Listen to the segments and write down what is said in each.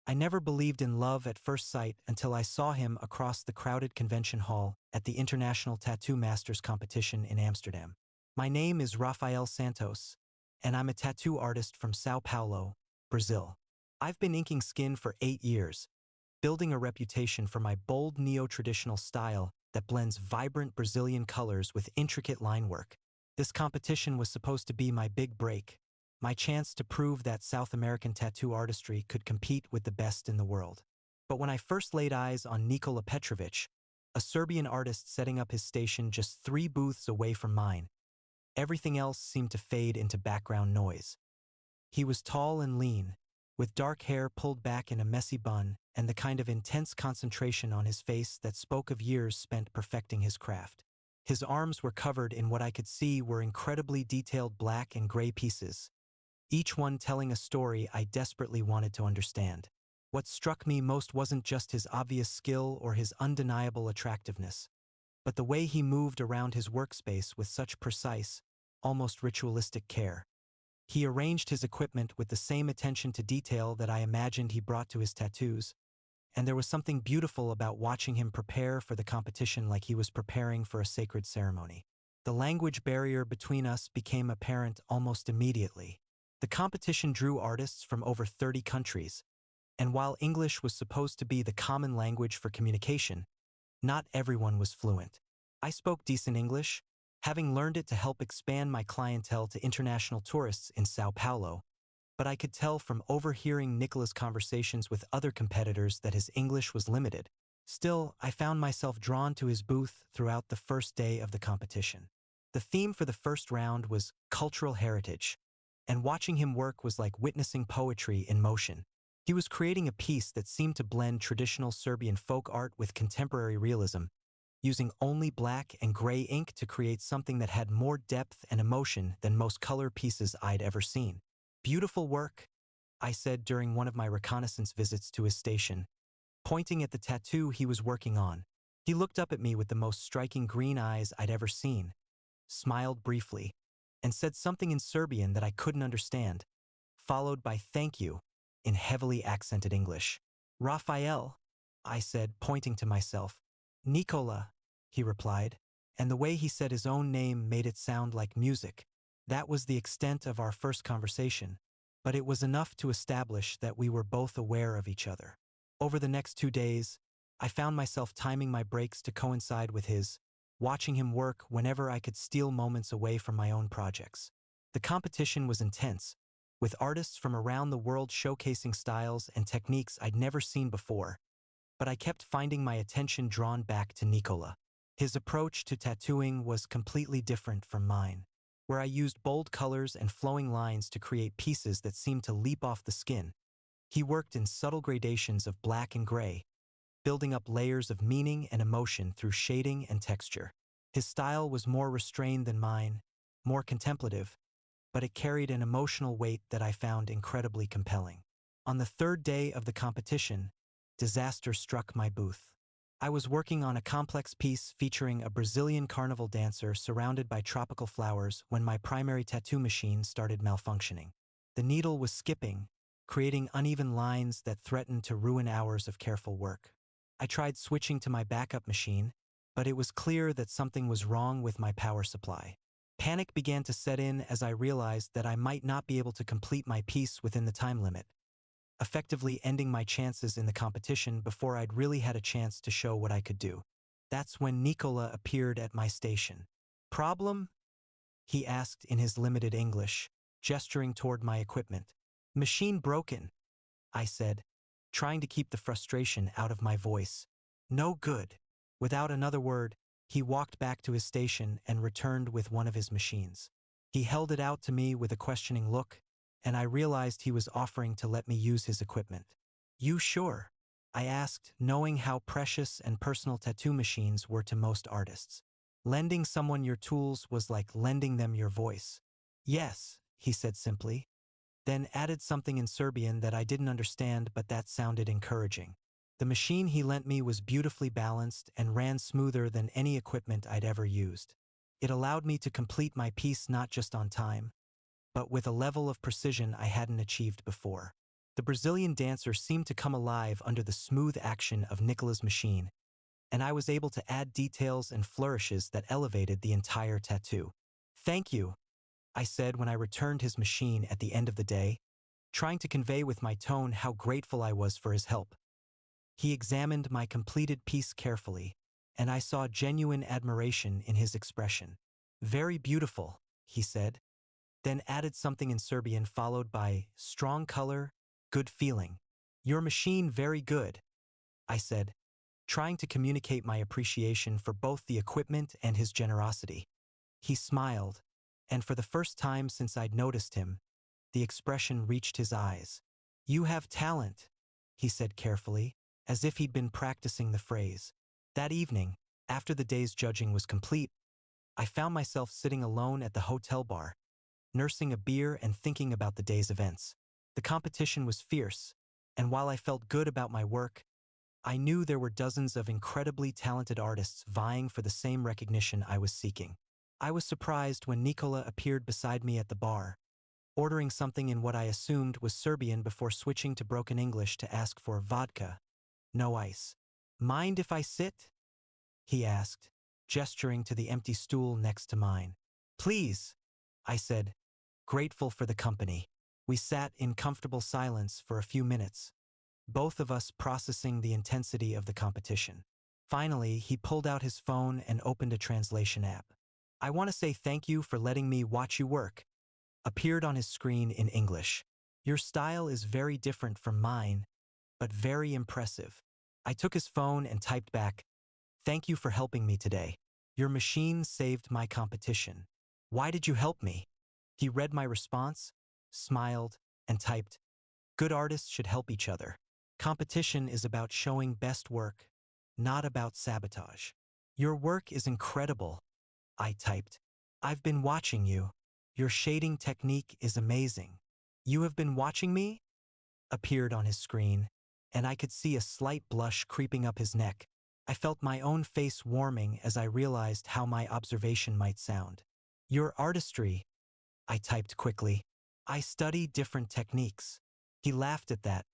I never believed in love at first sight until I saw him across the crowded convention hall at the International Tattoo Masters competition in Amsterdam. My name is Rafael Santos, and I'm a tattoo artist from Sao Paulo, Brazil. I've been inking skin for 8 years, building a reputation for my bold neo-traditional style that blends vibrant Brazilian colors with intricate line work. This competition was supposed to be my big break, my chance to prove that South American tattoo artistry could compete with the best in the world. But when I first laid eyes on Nikola Petrovic, a Serbian artist setting up his station just 3 booths away from mine, everything else seemed to fade into background noise. He was tall and lean, with dark hair pulled back in a messy bun and the kind of intense concentration on his face that spoke of years spent perfecting his craft. His arms were covered in what I could see were incredibly detailed black and gray pieces, each one telling a story I desperately wanted to understand. What struck me most wasn't just his obvious skill or his undeniable attractiveness, but the way he moved around his workspace with such precise, almost ritualistic care. He arranged his equipment with the same attention to detail that I imagined he brought to his tattoos, and there was something beautiful about watching him prepare for the competition like he was preparing for a sacred ceremony. The language barrier between us became apparent almost immediately. The competition drew artists from over 30 countries, and while English was supposed to be the common language for communication, not everyone was fluent. I spoke decent English, having learned it to help expand my clientele to international tourists in Sao Paulo, but I could tell from overhearing Nicola's conversations with other competitors that his English was limited. Still, I found myself drawn to his booth throughout the first day of the competition. The theme for the first round was cultural heritage, and watching him work was like witnessing poetry in motion. He was creating a piece that seemed to blend traditional Serbian folk art with contemporary realism, using only black and gray ink to create something that had more depth and emotion than most color pieces I'd ever seen. "Beautiful work," I said during one of my reconnaissance visits to his station, pointing at the tattoo he was working on. He looked up at me with the most striking green eyes I'd ever seen, smiled briefly, and said something in Serbian that I couldn't understand, followed by "thank you" in heavily accented English. "Raphael," I said, pointing to myself. "Nikola," he replied, and the way he said his own name made it sound like music. That was the extent of our first conversation, but it was enough to establish that we were both aware of each other. Over the next 2 days, I found myself timing my breaks to coincide with his, watching him work whenever I could steal moments away from my own projects. The competition was intense, with artists from around the world showcasing styles and techniques I'd never seen before, but I kept finding my attention drawn back to Nikola. His approach to tattooing was completely different from mine, where I used bold colors and flowing lines to create pieces that seemed to leap off the skin. He worked in subtle gradations of black and gray, building up layers of meaning and emotion through shading and texture. His style was more restrained than mine, more contemplative, but it carried an emotional weight that I found incredibly compelling. On the 3rd day of the competition, disaster struck my booth. I was working on a complex piece featuring a Brazilian carnival dancer surrounded by tropical flowers when my primary tattoo machine started malfunctioning. The needle was skipping, creating uneven lines that threatened to ruin hours of careful work. I tried switching to my backup machine, but it was clear that something was wrong with my power supply. Panic began to set in as I realized that I might not be able to complete my piece within the time limit, effectively ending my chances in the competition before I'd really had a chance to show what I could do. That's when Nikola appeared at my station. "Problem?" he asked in his limited English, gesturing toward my equipment. "Machine broken," I said, trying to keep the frustration out of my voice. "No good." Without another word, he walked back to his station and returned with one of his machines. He held it out to me with a questioning look, and I realized he was offering to let me use his equipment. "You sure?" I asked, knowing how precious and personal tattoo machines were to most artists. Lending someone your tools was like lending them your voice. "Yes," he said simply, then added something in Serbian that I didn't understand but that sounded encouraging. The machine he lent me was beautifully balanced and ran smoother than any equipment I'd ever used. It allowed me to complete my piece not just on time, but with a level of precision I hadn't achieved before. The Brazilian dancer seemed to come alive under the smooth action of Nicola's machine, and I was able to add details and flourishes that elevated the entire tattoo. "Thank you," I said when I returned his machine at the end of the day, trying to convey with my tone how grateful I was for his help. He examined my completed piece carefully, and I saw genuine admiration in his expression. "Very beautiful," he said, then added something in Serbian followed by strong color, good feeling. "Your machine very good," I said, trying to communicate my appreciation for both the equipment and his generosity. He smiled, and for the first time since I'd noticed him, the expression reached his eyes. "You have talent," he said carefully, as if he'd been practicing the phrase. That evening, after the day's judging was complete, I found myself sitting alone at the hotel bar, nursing a beer and thinking about the day's events. The competition was fierce, and while I felt good about my work, I knew there were dozens of incredibly talented artists vying for the same recognition I was seeking. I was surprised when Nicola appeared beside me at the bar, ordering something in what I assumed was Serbian before switching to broken English to ask for vodka, no ice. "Mind if I sit?" he asked, gesturing to the empty stool next to mine. "Please," I said, grateful for the company. We sat in comfortable silence for a few minutes, both of us processing the intensity of the competition. Finally, he pulled out his phone and opened a translation app. "I want to say thank you for letting me watch you work," appeared on his screen in English. "Your style is very different from mine, but very impressive." I took his phone and typed back, "Thank you for helping me today. Your machine saved my competition." "Why did you help me?" He read my response, smiled, and typed, "Good artists should help each other. Competition is about showing best work, not about sabotage." "Your work is incredible," I typed. "I've been watching you. Your shading technique is amazing." "You have been watching me?" appeared on his screen, and I could see a slight blush creeping up his neck. I felt my own face warming as I realized how my observation might sound. "Your artistry," I typed quickly. "I study different techniques." He laughed at that,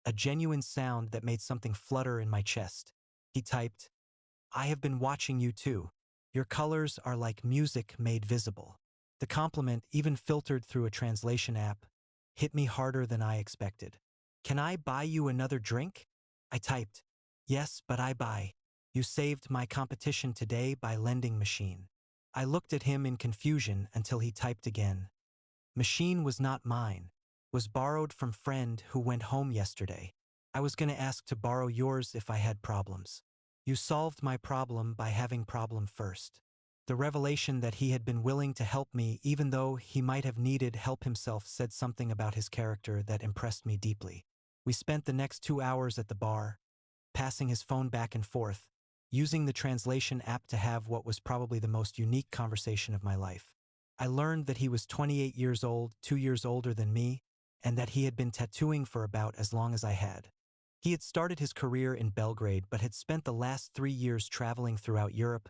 a genuine sound that made something flutter in my chest. He typed, "I have been watching you too. Your colors are like music made visible." The compliment, even filtered through a translation app, hit me harder than I expected. "Can I buy you another drink?" I typed, "Yes, but I buy. You saved my competition today by lending machine." I looked at him in confusion until he typed again. "Machine was not mine. Was borrowed from friend who went home yesterday. I was gonna ask to borrow yours if I had problems. You solved my problem by having problem first." The revelation that he had been willing to help me even though he might have needed help himself said something about his character that impressed me deeply. We spent the next 2 hours at the bar, passing his phone back and forth, using the translation app to have what was probably the most unique conversation of my life. I learned that he was 28 years old, 2 years older than me, and that he had been tattooing for about as long as I had. He had started his career in Belgrade but had spent the last 3 years traveling throughout Europe,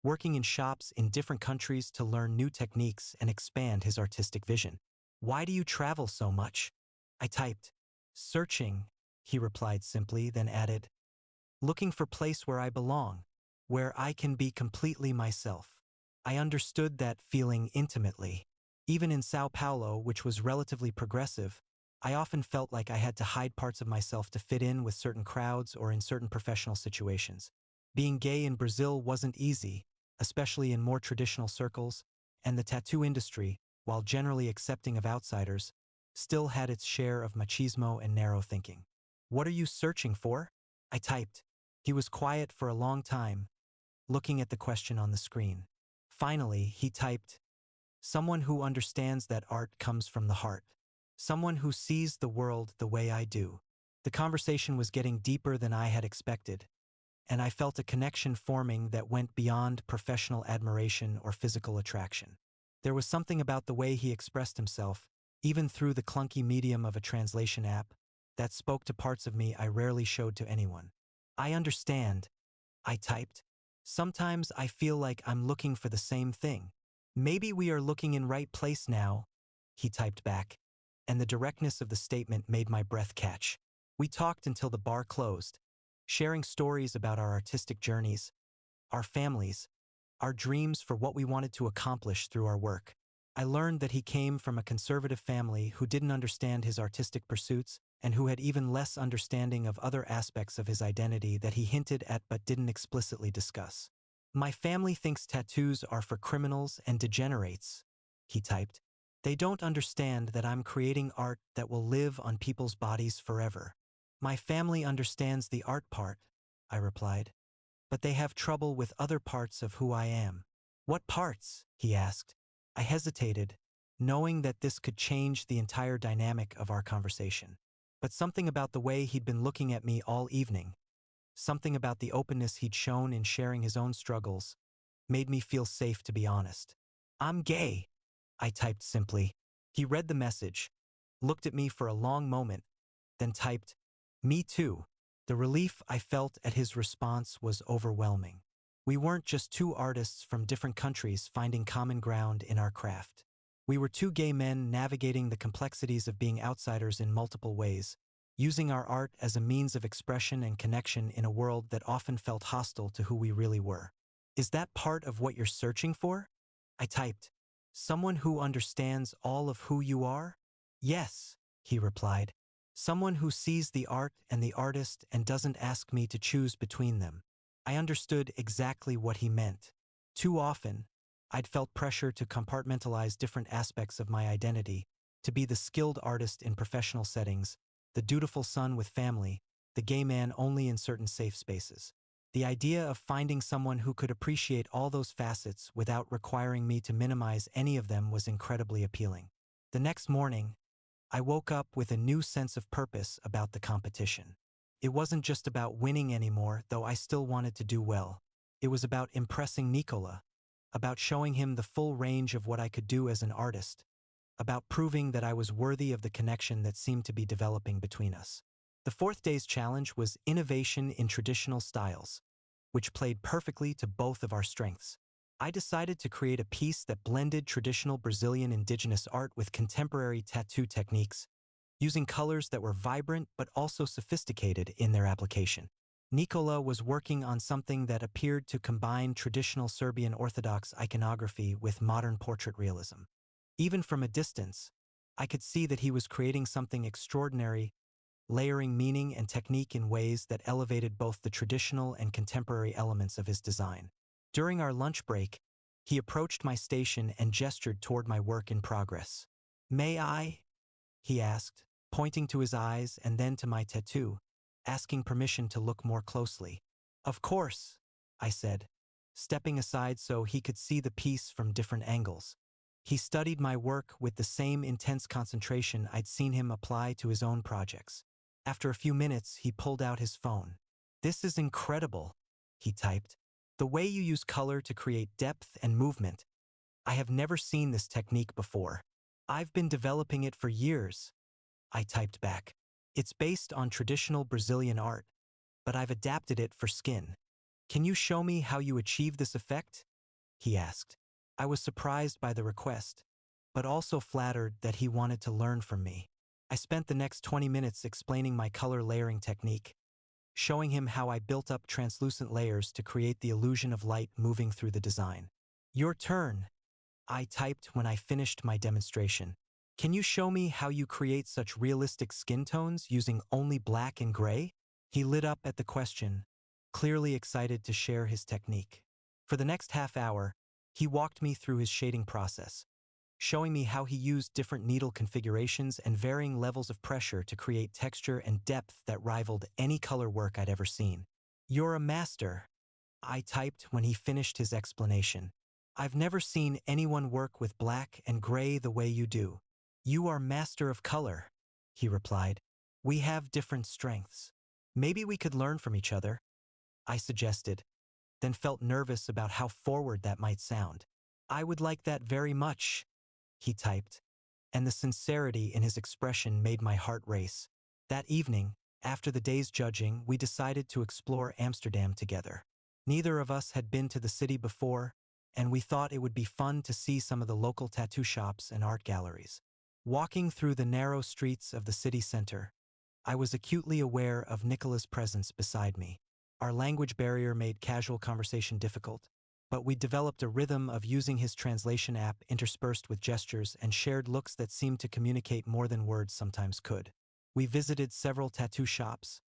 working in shops in different countries to learn new techniques and expand his artistic vision. "Why do you travel so much?" I typed. "Searching," he replied simply, then added, "Looking for place where I belong, where I can be completely myself." I understood that feeling intimately. Even in Sao Paulo, which was relatively progressive, I often felt like I had to hide parts of myself to fit in with certain crowds or in certain professional situations. Being gay in Brazil wasn't easy, especially in more traditional circles, and the tattoo industry, while generally accepting of outsiders, still had its share of machismo and narrow thinking. "What are you searching for?" I typed. He was quiet for a long time, looking at the question on the screen. Finally, he typed, "Someone who understands that art comes from the heart. Someone who sees the world the way I do." The conversation was getting deeper than I had expected, and I felt a connection forming that went beyond professional admiration or physical attraction. There was something about the way he expressed himself, even through the clunky medium of a translation app, that spoke to parts of me I rarely showed to anyone. "I understand," I typed. "Sometimes I feel like I'm looking for the same thing. Maybe we are looking in right place now," he typed back. and the directness of the statement made my breath catch. We talked until the bar closed, sharing stories about our artistic journeys, our families, our dreams for what we wanted to accomplish through our work. I learned that he came from a conservative family who didn't understand his artistic pursuits and who had even less understanding of other aspects of his identity that he hinted at but didn't explicitly discuss. My family thinks tattoos are for criminals and degenerates, he typed. They don't understand that I'm creating art that will live on people's bodies forever. My family understands the art part, I replied, but they have trouble with other parts of who I am. What parts? He asked. I hesitated, knowing that this could change the entire dynamic of our conversation. But something about the way he'd been looking at me all evening, something about the openness he'd shown in sharing his own struggles, made me feel safe to be honest. I'm gay, I typed simply. He read the message, looked at me for a long moment, then typed, "Me too." The relief I felt at his response was overwhelming. We weren't just two artists from different countries finding common ground in our craft. We were two gay men navigating the complexities of being outsiders in multiple ways, using our art as a means of expression and connection in a world that often felt hostile to who we really were. Is that part of what you're searching for? I typed. Someone who understands all of who you are? Yes, he replied. Someone who sees the art and the artist and doesn't ask me to choose between them. I understood exactly what he meant. Too often, I'd felt pressure to compartmentalize different aspects of my identity, to be the skilled artist in professional settings, the dutiful son with family, the gay man only in certain safe spaces. The idea of finding someone who could appreciate all those facets without requiring me to minimize any of them was incredibly appealing. The next morning, I woke up with a new sense of purpose about the competition. It wasn't just about winning anymore, though I still wanted to do well. It was about impressing Nicola, about showing him the full range of what I could do as an artist, about proving that I was worthy of the connection that seemed to be developing between us. The fourth day's challenge was innovation in traditional styles, which played perfectly to both of our strengths. I decided to create a piece that blended traditional Brazilian indigenous art with contemporary tattoo techniques, using colors that were vibrant but also sophisticated in their application. Nicola was working on something that appeared to combine traditional Serbian Orthodox iconography with modern portrait realism. Even from a distance, I could see that he was creating something extraordinary, layering meaning and technique in ways that elevated both the traditional and contemporary elements of his design. During our lunch break, he approached my station and gestured toward my work in progress. "May I?" he asked, pointing to his eyes and then to my tattoo, asking permission to look more closely. "Of course," I said, stepping aside so he could see the piece from different angles. He studied my work with the same intense concentration I'd seen him apply to his own projects. After a few minutes, he pulled out his phone. "This is incredible," he typed. "The way you use color to create depth and movement. I have never seen this technique before. I've been developing it for years," I typed back. "It's based on traditional Brazilian art, but I've adapted it for skin. Can you show me how you achieve this effect?" he asked. I was surprised by the request, but also flattered that he wanted to learn from me. I spent the next 20 minutes explaining my color layering technique, showing him how I built up translucent layers to create the illusion of light moving through the design. "Your turn," I typed when I finished my demonstration. "Can you show me how you create such realistic skin tones using only black and gray?" He lit up at the question, clearly excited to share his technique. For the next half hour, he walked me through his shading process, showing me how he used different needle configurations and varying levels of pressure to create texture and depth that rivaled any color work I'd ever seen. "You're a master," I typed when he finished his explanation. "I've never seen anyone work with black and gray the way you do." "You are master of color," he replied. "We have different strengths. Maybe we could learn from each other," I suggested, then felt nervous about how forward that might sound. "I would like that very much," he typed, and the sincerity in his expression made my heart race. That evening, after the day's judging, we decided to explore Amsterdam together. Neither of us had been to the city before, and we thought it would be fun to see some of the local tattoo shops and art galleries. Walking through the narrow streets of the city center, I was acutely aware of Nicola's presence beside me. Our language barrier made casual conversation difficult, but we developed a rhythm of using his translation app interspersed with gestures and shared looks that seemed to communicate more than words sometimes could. We visited several tattoo shops,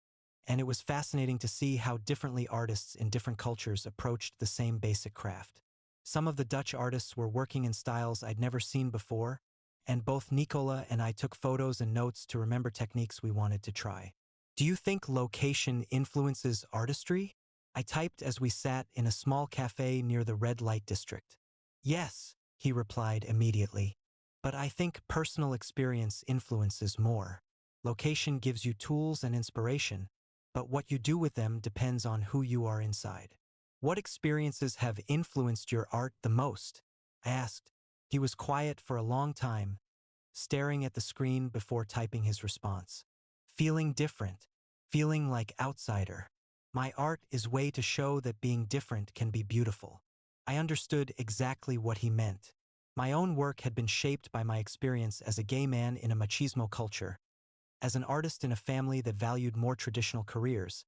and it was fascinating to see how differently artists in different cultures approached the same basic craft. Some of the Dutch artists were working in styles I'd never seen before, and both Nicola and I took photos and notes to remember techniques we wanted to try. Do you think location influences artistry? I typed as we sat in a small cafe near the red light district. Yes, he replied immediately. But I think personal experience influences more. Location gives you tools and inspiration, but what you do with them depends on who you are inside. What experiences have influenced your art the most? I asked. He was quiet for a long time, staring at the screen before typing his response. Feeling different. Feeling like outsider. My art is way to show that being different can be beautiful. I understood exactly what he meant. My own work had been shaped by my experience as a gay man in a machismo culture, as an artist in a family that valued more traditional careers,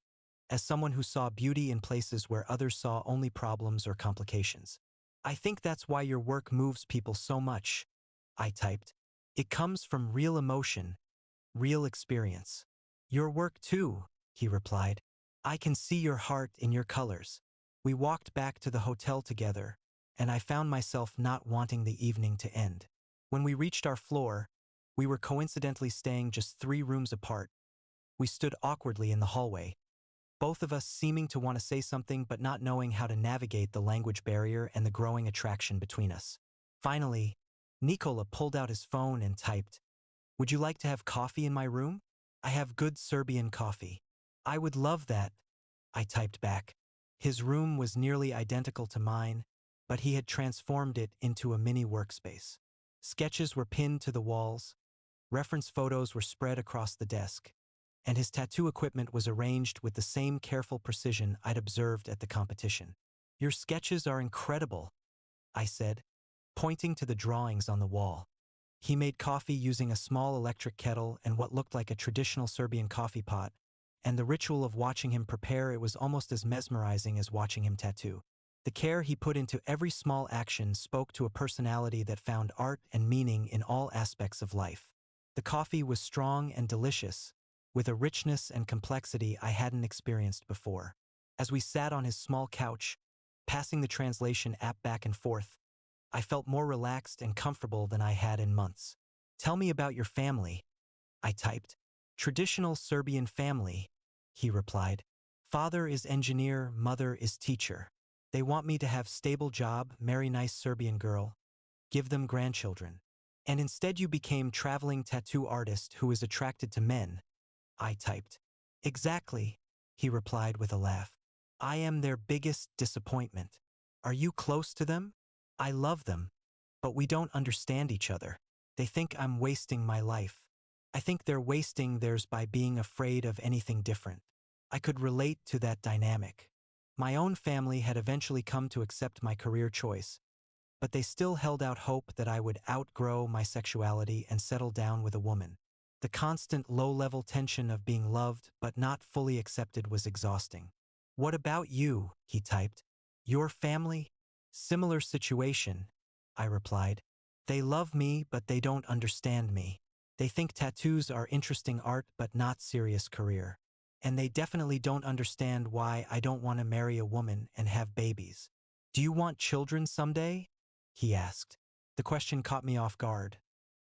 as someone who saw beauty in places where others saw only problems or complications. I think that's why your work moves people so much, I typed. It comes from real emotion, real experience. Your work too, he replied. I can see your heart in your colors. We walked back to the hotel together, and I found myself not wanting the evening to end. When we reached our floor, we were coincidentally staying just 3 rooms apart. We stood awkwardly in the hallway, both of us seeming to want to say something but not knowing how to navigate the language barrier and the growing attraction between us. Finally, Nikola pulled out his phone and typed, "Would you like to have coffee in my room? I have good Serbian coffee." "I would love that," I typed back. His room was nearly identical to mine, but he had transformed it into a mini workspace. Sketches were pinned to the walls, reference photos were spread across the desk, and his tattoo equipment was arranged with the same careful precision I'd observed at the competition. "Your sketches are incredible," I said, pointing to the drawings on the wall. He made coffee using a small electric kettle and what looked like a traditional Serbian coffee pot, and the ritual of watching him prepare it was almost as mesmerizing as watching him tattoo. The care he put into every small action spoke to a personality that found art and meaning in all aspects of life. The coffee was strong and delicious, with a richness and complexity I hadn't experienced before. As we sat on his small couch, passing the translation app back and forth, I felt more relaxed and comfortable than I had in months. "Tell me about your family," I typed. "Traditional Serbian family," he replied. "Father is engineer, mother is teacher. They want me to have stable job, marry nice Serbian girl, give them grandchildren. And instead you became traveling tattoo artist who is attracted to men," I typed. "Exactly," he replied with a laugh. "I am their biggest disappointment. Are you close to them?" "I love them, but we don't understand each other. They think I'm wasting my life. I think they're wasting theirs by being afraid of anything different." I could relate to that dynamic. My own family had eventually come to accept my career choice, but they still held out hope that I would outgrow my sexuality and settle down with a woman. The constant low-level tension of being loved but not fully accepted was exhausting. "What about you?" he typed. "Your family?" "Similar situation," I replied. "They love me but they don't understand me. They think tattoos are interesting art but not serious career. And they definitely don't understand why I don't want to marry a woman and have babies." "Do you want children someday?" he asked. The question caught me off guard,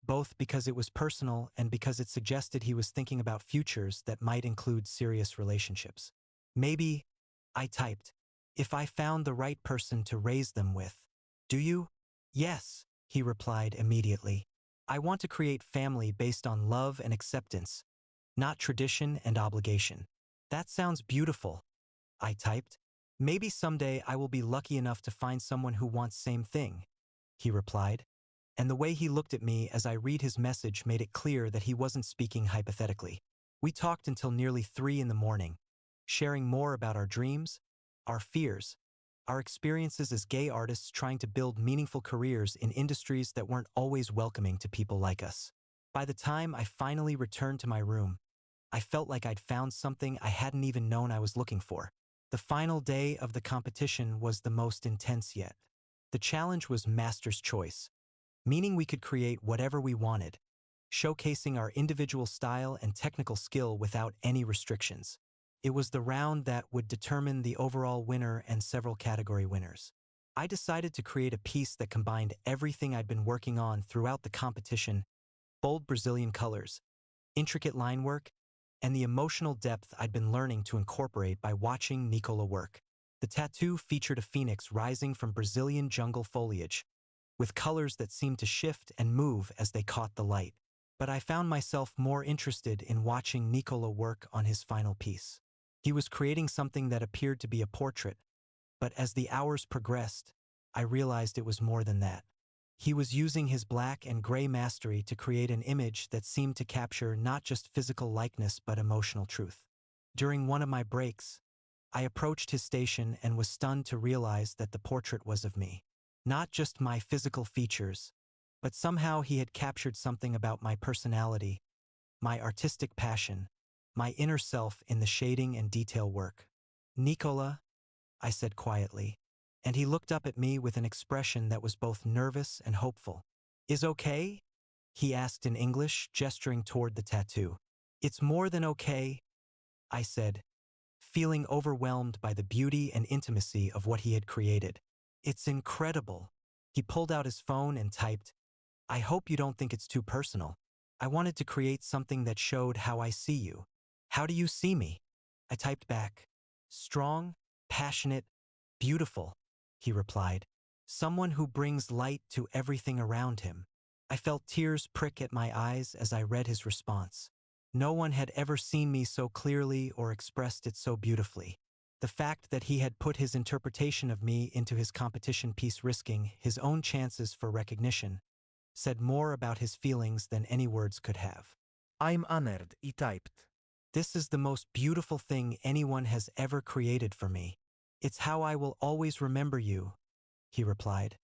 both because it was personal and because it suggested he was thinking about futures that might include serious relationships. "Maybe," I typed, "if I found the right person to raise them with." "Do you?" "Yes," he replied immediately. "I want to create family based on love and acceptance, not tradition and obligation." "That sounds beautiful," I typed. "Maybe someday I will be lucky enough to find someone who wants same thing," he replied. And the way he looked at me as I read his message made it clear that he wasn't speaking hypothetically. We talked until nearly 3 in the morning, sharing more about our dreams, our fears, our experiences as gay artists trying to build meaningful careers in industries that weren't always welcoming to people like us. By the time I finally returned to my room, I felt like I'd found something I hadn't even known I was looking for. The final day of the competition was the most intense yet. The challenge was Master's Choice, meaning we could create whatever we wanted, showcasing our individual style and technical skill without any restrictions. It was the round that would determine the overall winner and several category winners. I decided to create a piece that combined everything I'd been working on throughout the competition: bold Brazilian colors, intricate line work, and the emotional depth I'd been learning to incorporate by watching Nicola work. The tattoo featured a phoenix rising from Brazilian jungle foliage, with colors that seemed to shift and move as they caught the light. But I found myself more interested in watching Nicola work on his final piece. He was creating something that appeared to be a portrait, but as the hours progressed, I realized it was more than that. He was using his black and gray mastery to create an image that seemed to capture not just physical likeness but emotional truth. During one of my breaks, I approached his station and was stunned to realize that the portrait was of me. Not just my physical features, but somehow he had captured something about my personality, my artistic passion, my inner self in the shading and detail work. "Nicola," I said quietly, and he looked up at me with an expression that was both nervous and hopeful. "Is okay?" he asked in English, gesturing toward the tattoo. "It's more than okay," I said, feeling overwhelmed by the beauty and intimacy of what he had created. "It's incredible." He pulled out his phone and typed, "I hope you don't think it's too personal. I wanted to create something that showed how I see you." "How do you see me?" I typed back. "Strong, passionate, beautiful," he replied. "Someone who brings light to everything around him." I felt tears prick at my eyes as I read his response. No one had ever seen me so clearly or expressed it so beautifully. The fact that he had put his interpretation of me into his competition piece, risking his own chances for recognition, said more about his feelings than any words could have. "I'm honored," he typed. "This is the most beautiful thing anyone has ever created for me. It's how I will always remember you," he replied,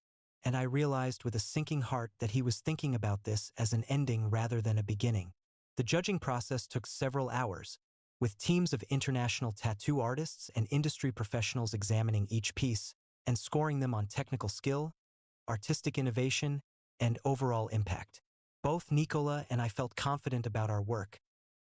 and I realized with a sinking heart that he was thinking about this as an ending rather than a beginning. The judging process took several hours, with teams of international tattoo artists and industry professionals examining each piece and scoring them on technical skill, artistic innovation, and overall impact. Both Nicola and I felt confident about our work,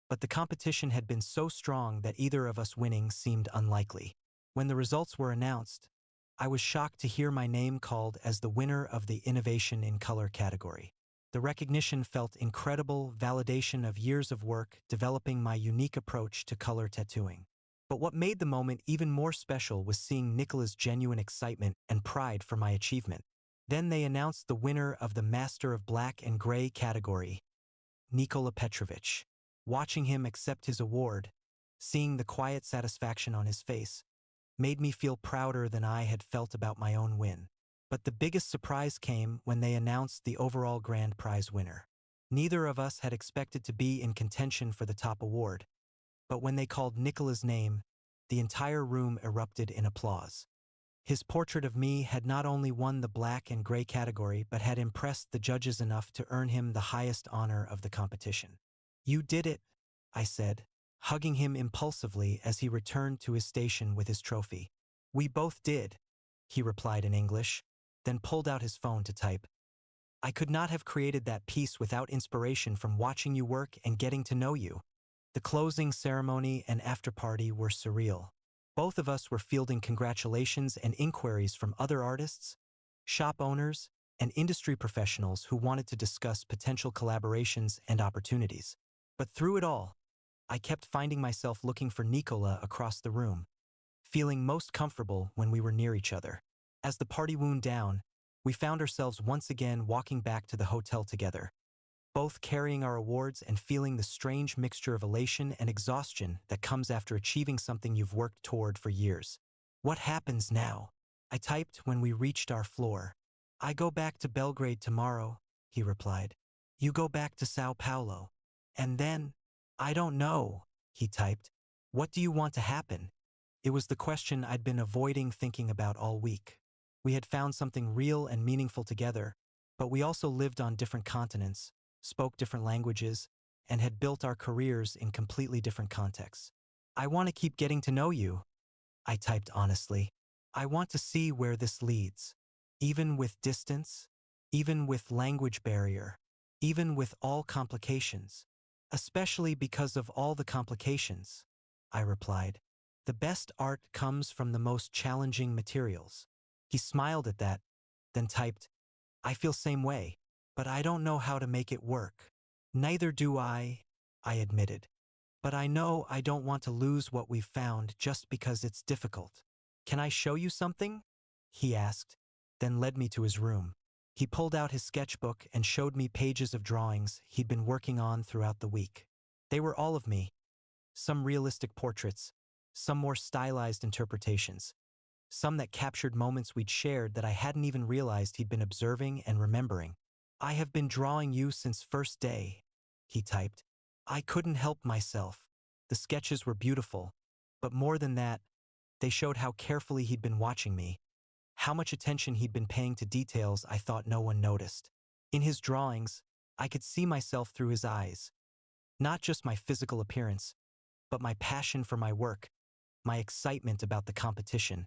but the competition had been so strong that either of us winning seemed unlikely. When the results were announced, I was shocked to hear my name called as the winner of the Innovation in Color category. The recognition felt incredible validation of years of work developing my unique approach to color tattooing. But what made the moment even more special was seeing Nicola's genuine excitement and pride for my achievement. Then they announced the winner of the Master of Black and Gray category, Nikola Petrovich. Watching him accept his award, seeing the quiet satisfaction on his face, made me feel prouder than I had felt about my own win. But the biggest surprise came when they announced the overall grand prize winner. Neither of us had expected to be in contention for the top award, but when they called Nicola's name, the entire room erupted in applause. His portrait of me had not only won the black and gray category but had impressed the judges enough to earn him the highest honor of the competition. "You did it," I said, hugging him impulsively as he returned to his station with his trophy. "We both did," he replied in English, then pulled out his phone to type. "I could not have created that piece without inspiration from watching you work and getting to know you." The closing ceremony and after-party were surreal. Both of us were fielding congratulations and inquiries from other artists, shop owners, and industry professionals who wanted to discuss potential collaborations and opportunities. But through it all, I kept finding myself looking for Nicola across the room, feeling most comfortable when we were near each other. As the party wound down, we found ourselves once again walking back to the hotel together, both carrying our awards and feeling the strange mixture of elation and exhaustion that comes after achieving something you've worked toward for years. "What happens now?" I typed when we reached our floor. "I go back to Belgrade tomorrow," he replied. "You go back to Sao Paulo. And then, I don't know," he typed. "What do you want to happen?" It was the question I'd been avoiding thinking about all week. We had found something real and meaningful together, but we also lived on different continents, spoke different languages, and had built our careers in completely different contexts. I want to keep getting to know you, I typed honestly. I want to see where this leads. Even with distance, even with language barrier, even with all complications. Especially because of all the complications, I replied. The best art comes from the most challenging materials. He smiled at that, then typed, I feel same way, but I don't know how to make it work. Neither do I admitted. But I know I don't want to lose what we've found just because it's difficult. Can I show you something? He asked, then led me to his room. He pulled out his sketchbook and showed me pages of drawings he'd been working on throughout the week. They were all of me. Some realistic portraits, some more stylized interpretations, some that captured moments we'd shared that I hadn't even realized he'd been observing and remembering. I have been drawing you since first day, he typed. I couldn't help myself. The sketches were beautiful, but more than that, they showed how carefully he'd been watching me, how much attention he'd been paying to details I thought no one noticed. In his drawings, I could see myself through his eyes, not just my physical appearance, but my passion for my work, my excitement about the competition,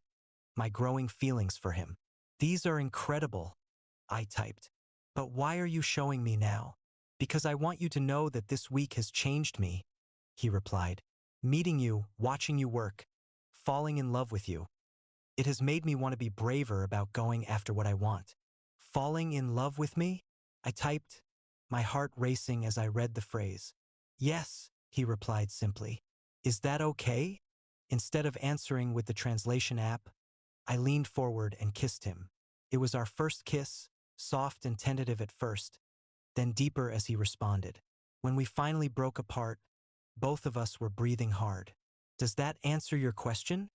my growing feelings for him. These are incredible, I typed. But why are you showing me now? Because I want you to know that this week has changed me, he replied. Meeting you, watching you work, falling in love with you. It has made me want to be braver about going after what I want. Falling in love with me? I typed, my heart racing as I read the phrase. Yes, he replied simply. Is that okay? Instead of answering with the translation app, I leaned forward and kissed him. It was our first kiss, soft and tentative at first, then deeper as he responded. When we finally broke apart, both of us were breathing hard. Does that answer your question?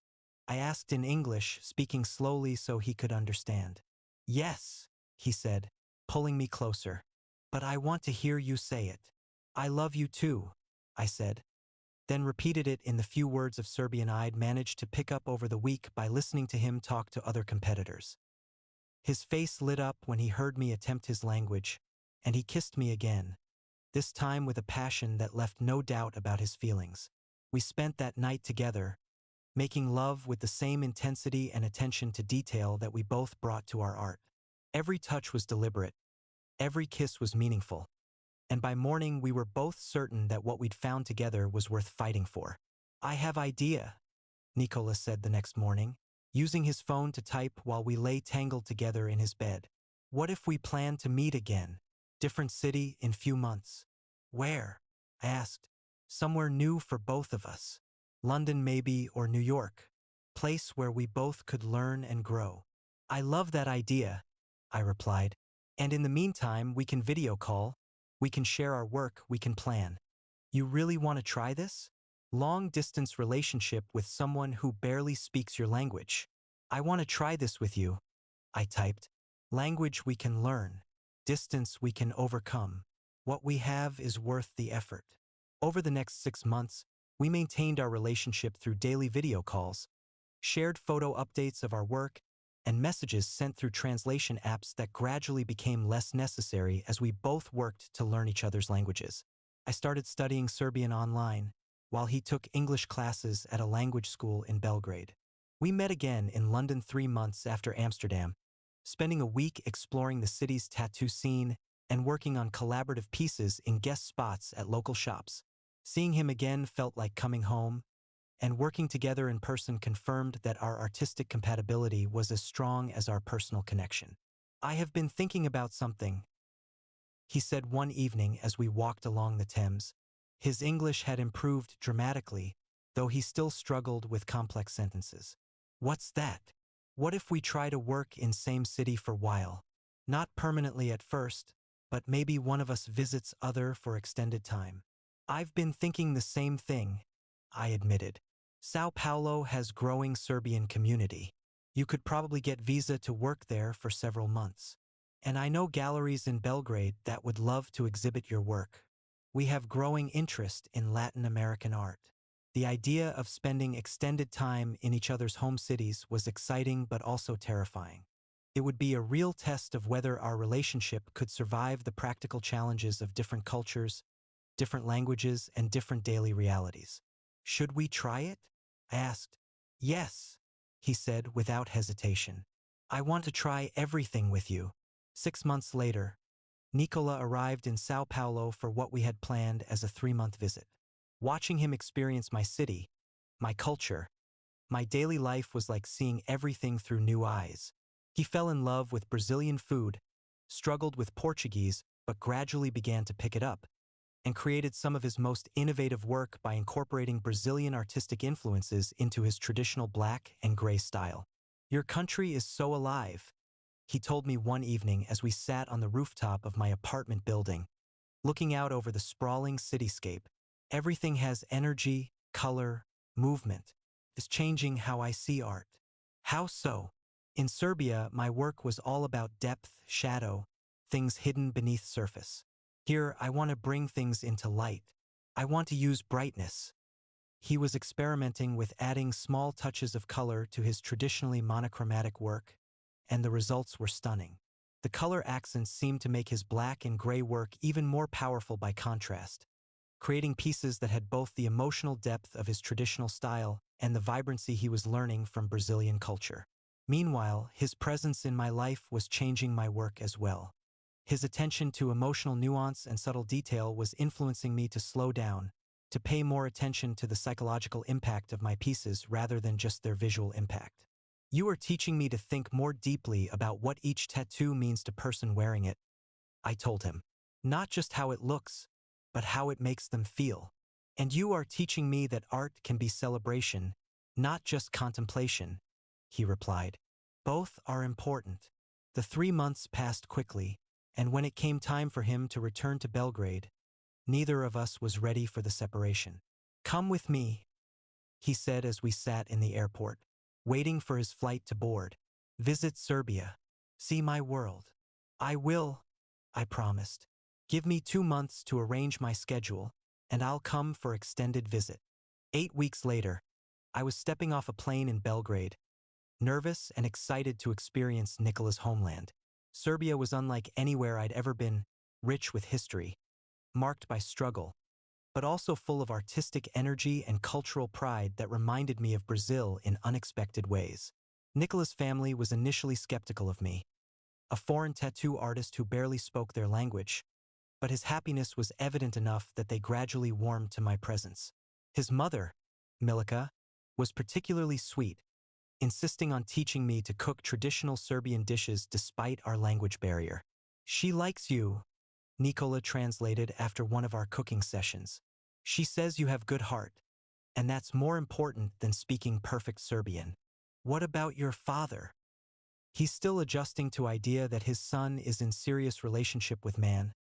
I asked in English, speaking slowly so he could understand. Yes, he said, pulling me closer. But I want to hear you say it. I love you too, I said, then repeated it in the few words of Serbian I'd managed to pick up over the week by listening to him talk to other competitors. His face lit up when he heard me attempt his language, and he kissed me again, this time with a passion that left no doubt about his feelings. We spent that night together, making love with the same intensity and attention to detail that we both brought to our art. Every touch was deliberate, every kiss was meaningful, and by morning we were both certain that what we'd found together was worth fighting for. I have idea, Nicola said the next morning, using his phone to type while we lay tangled together in his bed. What if we plan to meet again? Different city in few months. Where? I asked. Somewhere new for both of us. London maybe, or New York. Place where we both could learn and grow. I love that idea, I replied. And in the meantime, we can video call, we can share our work, we can plan. You really want to try this? Long-distance relationship with someone who barely speaks your language. I want to try this with you, I typed. Language we can learn. Distance we can overcome. What we have is worth the effort. Over the next 6 months, we maintained our relationship through daily video calls, shared photo updates of our work, and messages sent through translation apps that gradually became less necessary as we both worked to learn each other's languages. I started studying Serbian online, while he took English classes at a language school in Belgrade. We met again in London 3 months after Amsterdam, spending a week exploring the city's tattoo scene and working on collaborative pieces in guest spots at local shops. Seeing him again felt like coming home, and working together in person confirmed that our artistic compatibility was as strong as our personal connection. I have been thinking about something, he said one evening as we walked along the Thames. His English had improved dramatically, though he still struggled with complex sentences. What's that? What if we try to work in same city for while? Not permanently at first, but maybe one of us visits other for extended time. I've been thinking the same thing, I admitted. Sao Paulo has growing Serbian community. You could probably get visa to work there for several months. And I know galleries in Belgrade that would love to exhibit your work. We have growing interest in Latin American art. The idea of spending extended time in each other's home cities was exciting but also terrifying. It would be a real test of whether our relationship could survive the practical challenges of different cultures, different languages, and different daily realities. Should we try it? I asked. Yes, he said without hesitation. I want to try everything with you. 6 months later, Nicola arrived in Sao Paulo for what we had planned as a 3-month visit. Watching him experience my city, my culture, my daily life was like seeing everything through new eyes. He fell in love with Brazilian food, struggled with Portuguese, but gradually began to pick it up, and created some of his most innovative work by incorporating Brazilian artistic influences into his traditional black and gray style. Your country is so alive, he told me one evening as we sat on the rooftop of my apartment building, looking out over the sprawling cityscape. Everything has energy, color, movement. It's changing how I see art. How so? In Serbia, my work was all about depth, shadow, things hidden beneath surface. Here, I want to bring things into light. I want to use brightness. He was experimenting with adding small touches of color to his traditionally monochromatic work, and the results were stunning. The color accents seemed to make his black and gray work even more powerful by contrast, creating pieces that had both the emotional depth of his traditional style and the vibrancy he was learning from Brazilian culture. Meanwhile, his presence in my life was changing my work as well. His attention to emotional nuance and subtle detail was influencing me to slow down, to pay more attention to the psychological impact of my pieces rather than just their visual impact. You are teaching me to think more deeply about what each tattoo means to the person wearing it, I told him. Not just how it looks, but how it makes them feel. And you are teaching me that art can be celebration, not just contemplation, he replied. Both are important. The 3 months passed quickly, and when it came time for him to return to Belgrade, neither of us was ready for the separation. Come with me, he said as we sat in the airport, waiting for his flight to board. Visit Serbia. See my world. I will, I promised. Give me 2 months to arrange my schedule, and I'll come for extended visit. 8 weeks later, I was stepping off a plane in Belgrade, nervous and excited to experience Nicola's homeland. Serbia was unlike anywhere I'd ever been, rich with history, marked by struggle, but also full of artistic energy and cultural pride that reminded me of Brazil in unexpected ways. Nicola's family was initially skeptical of me, a foreign tattoo artist who barely spoke their language, but his happiness was evident enough that they gradually warmed to my presence. His mother, Milica, was particularly sweet, insisting on teaching me to cook traditional Serbian dishes despite our language barrier. She likes you, Nicola translated after one of our cooking sessions. She says you have good heart, and that's more important than speaking perfect Serbian. What about your father? He's still adjusting to idea that his son is in serious relationship with man,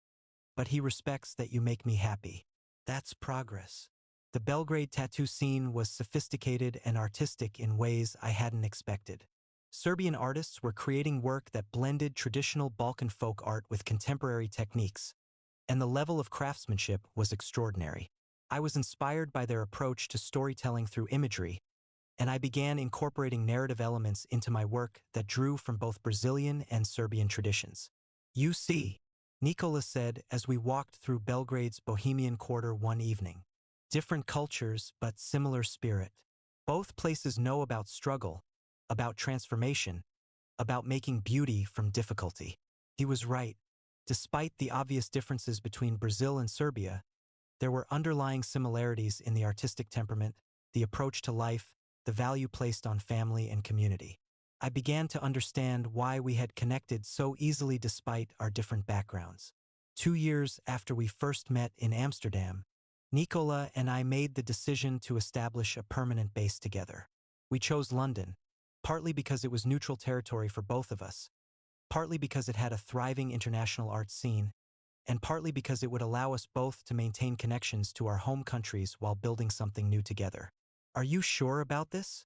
but he respects that you make me happy. That's progress. The Belgrade tattoo scene was sophisticated and artistic in ways I hadn't expected. Serbian artists were creating work that blended traditional Balkan folk art with contemporary techniques, and the level of craftsmanship was extraordinary. I was inspired by their approach to storytelling through imagery, and I began incorporating narrative elements into my work that drew from both Brazilian and Serbian traditions. You see, Nicola said as we walked through Belgrade's Bohemian Quarter one evening. Different cultures, but similar spirit. Both places know about struggle, about transformation, about making beauty from difficulty. He was right. Despite the obvious differences between Brazil and Serbia, there were underlying similarities in the artistic temperament, the approach to life, the value placed on family and community. I began to understand why we had connected so easily despite our different backgrounds. 2 years after we first met in Amsterdam, Nicola and I made the decision to establish a permanent base together. We chose London, partly because it was neutral territory for both of us, partly because it had a thriving international art scene, and partly because it would allow us both to maintain connections to our home countries while building something new together. Are you sure about this?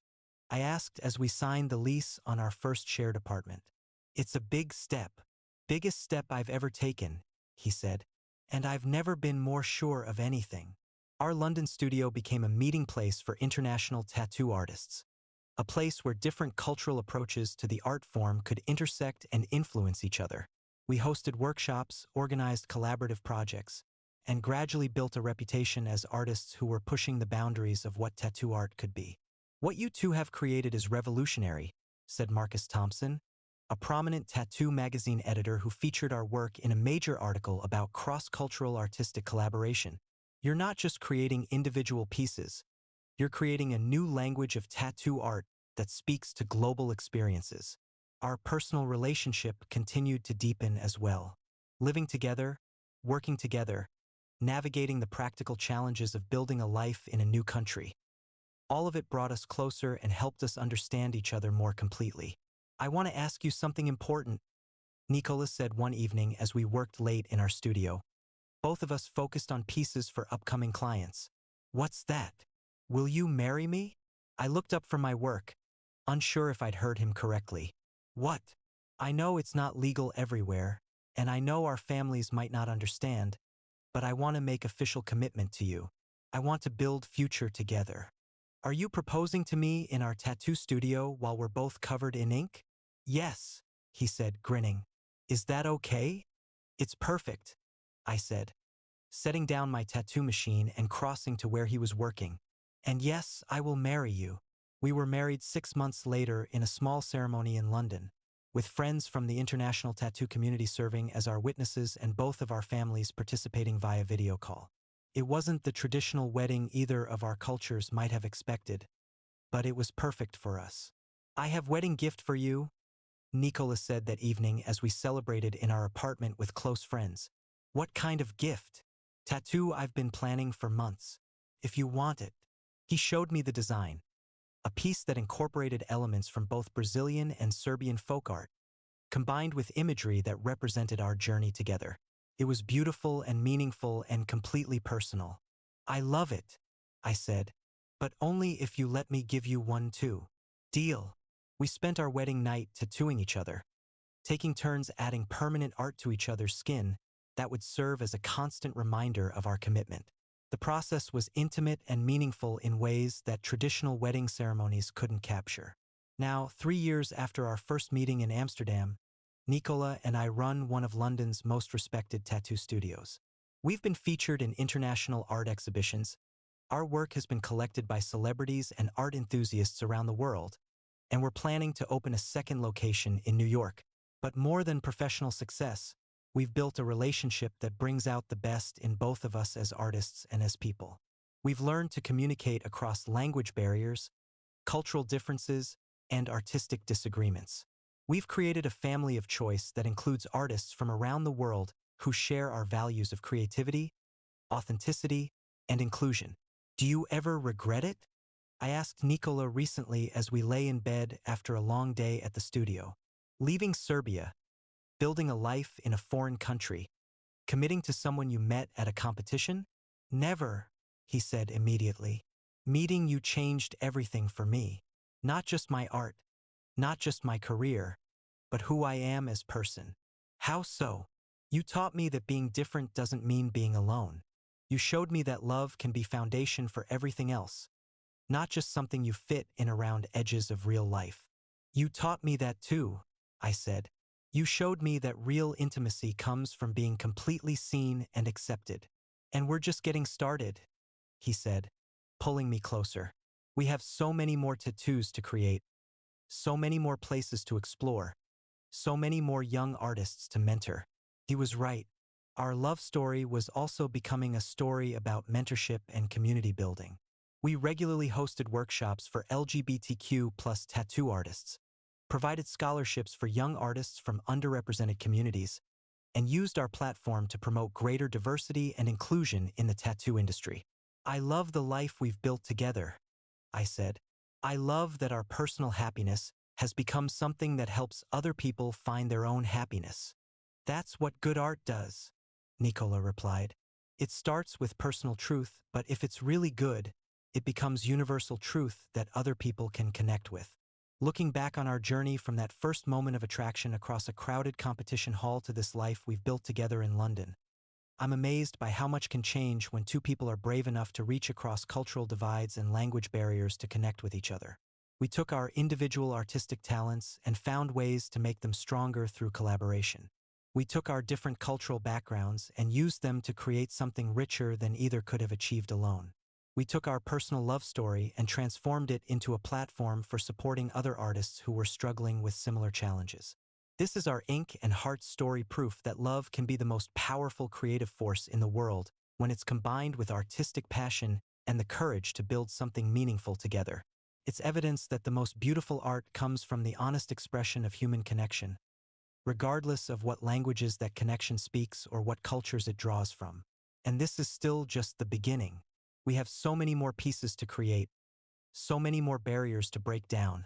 I asked as we signed the lease on our first shared apartment. It's a big step, biggest step I've ever taken, he said, and I've never been more sure of anything. Our London studio became a meeting place for international tattoo artists. a place where different cultural approaches to the art form could intersect and influence each other. We hosted workshops, organized collaborative projects, and gradually built a reputation as artists who were pushing the boundaries of what tattoo art could be. "What you two have created is revolutionary," said Marcus Thompson, a prominent tattoo magazine editor who featured our work in a major article about cross-cultural artistic collaboration. "You're not just creating individual pieces, you're creating a new language of tattoo art that speaks to global experiences." Our personal relationship continued to deepen as well. Living together, working together, navigating the practical challenges of building a life in a new country. All of it brought us closer and helped us understand each other more completely. "I want to ask you something important," Nicholas said one evening as we worked late in our studio. Both of us focused on pieces for upcoming clients. "What's that? Will you marry me?" I looked up from my work, unsure if I'd heard him correctly. "What?" "I know it's not legal everywhere, and I know our families might not understand, but I want to make official commitment to you. I want to build future together." "Are you proposing to me in our tattoo studio while we're both covered in ink?" "Yes," he said, grinning. "Is that okay?" "It's perfect," I said, setting down my tattoo machine and crossing to where he was working. "And yes, I will marry you." We were married 6 months later in a small ceremony in London, with friends from the international tattoo community serving as our witnesses and both of our families participating via video call. It wasn't the traditional wedding either of our cultures might have expected, but it was perfect for us. "I have wedding gift for you," Nicholas said that evening as we celebrated in our apartment with close friends. "What kind of gift?" "Tattoo I've been planning for months. If you want it." He showed me the design, a piece that incorporated elements from both Brazilian and Serbian folk art, combined with imagery that represented our journey together. It was beautiful and meaningful and completely personal. "I love it," I said, "but only if you let me give you one too." "Deal." We spent our wedding night tattooing each other, taking turns adding permanent art to each other's skin that would serve as a constant reminder of our commitment. The process was intimate and meaningful in ways that traditional wedding ceremonies couldn't capture. Now, 3 years after our first meeting in Amsterdam, Nicola and I run one of London's most respected tattoo studios. We've been featured in international art exhibitions. Our work has been collected by celebrities and art enthusiasts around the world, and we're planning to open a second location in New York. But more than professional success, we've built a relationship that brings out the best in both of us as artists and as people. We've learned to communicate across language barriers, cultural differences, and artistic disagreements. We've created a family of choice that includes artists from around the world who share our values of creativity, authenticity, and inclusion. "Do you ever regret it?" I asked Nicola recently as we lay in bed after a long day at the studio. Leaving Serbia, building a life in a foreign country, committing to someone you met at a competition? "Never," he said immediately. "Meeting you changed everything for me. Not just my art, not just my career, but who I am as person." "How so?" "You taught me that being different doesn't mean being alone. You showed me that love can be foundation for everything else, not just something you fit in around edges of real life." "You taught me that too," I said. "You showed me that real intimacy comes from being completely seen and accepted." "And we're just getting started," he said, pulling me closer. "We have so many more tattoos to create, so many more places to explore, so many more young artists to mentor." He was right. Our love story was also becoming a story about mentorship and community building. We regularly hosted workshops for LGBTQ+ tattoo artists, provided scholarships for young artists from underrepresented communities, and used our platform to promote greater diversity and inclusion in the tattoo industry. "I love the life we've built together," I said. "I love that our personal happiness has become something that helps other people find their own happiness." "That's what good art does," Nicola replied. "It starts with personal truth, but if it's really good, it becomes universal truth that other people can connect with." Looking back on our journey from that first moment of attraction across a crowded competition hall to this life we've built together in London, I'm amazed by how much can change when two people are brave enough to reach across cultural divides and language barriers to connect with each other. We took our individual artistic talents and found ways to make them stronger through collaboration. We took our different cultural backgrounds and used them to create something richer than either could have achieved alone. We took our personal love story and transformed it into a platform for supporting other artists who were struggling with similar challenges. This is our ink and heart story, proof that love can be the most powerful creative force in the world when it's combined with artistic passion and the courage to build something meaningful together. It's evidence that the most beautiful art comes from the honest expression of human connection, regardless of what languages that connection speaks or what cultures it draws from. And this is still just the beginning. We have so many more pieces to create, so many more barriers to break down,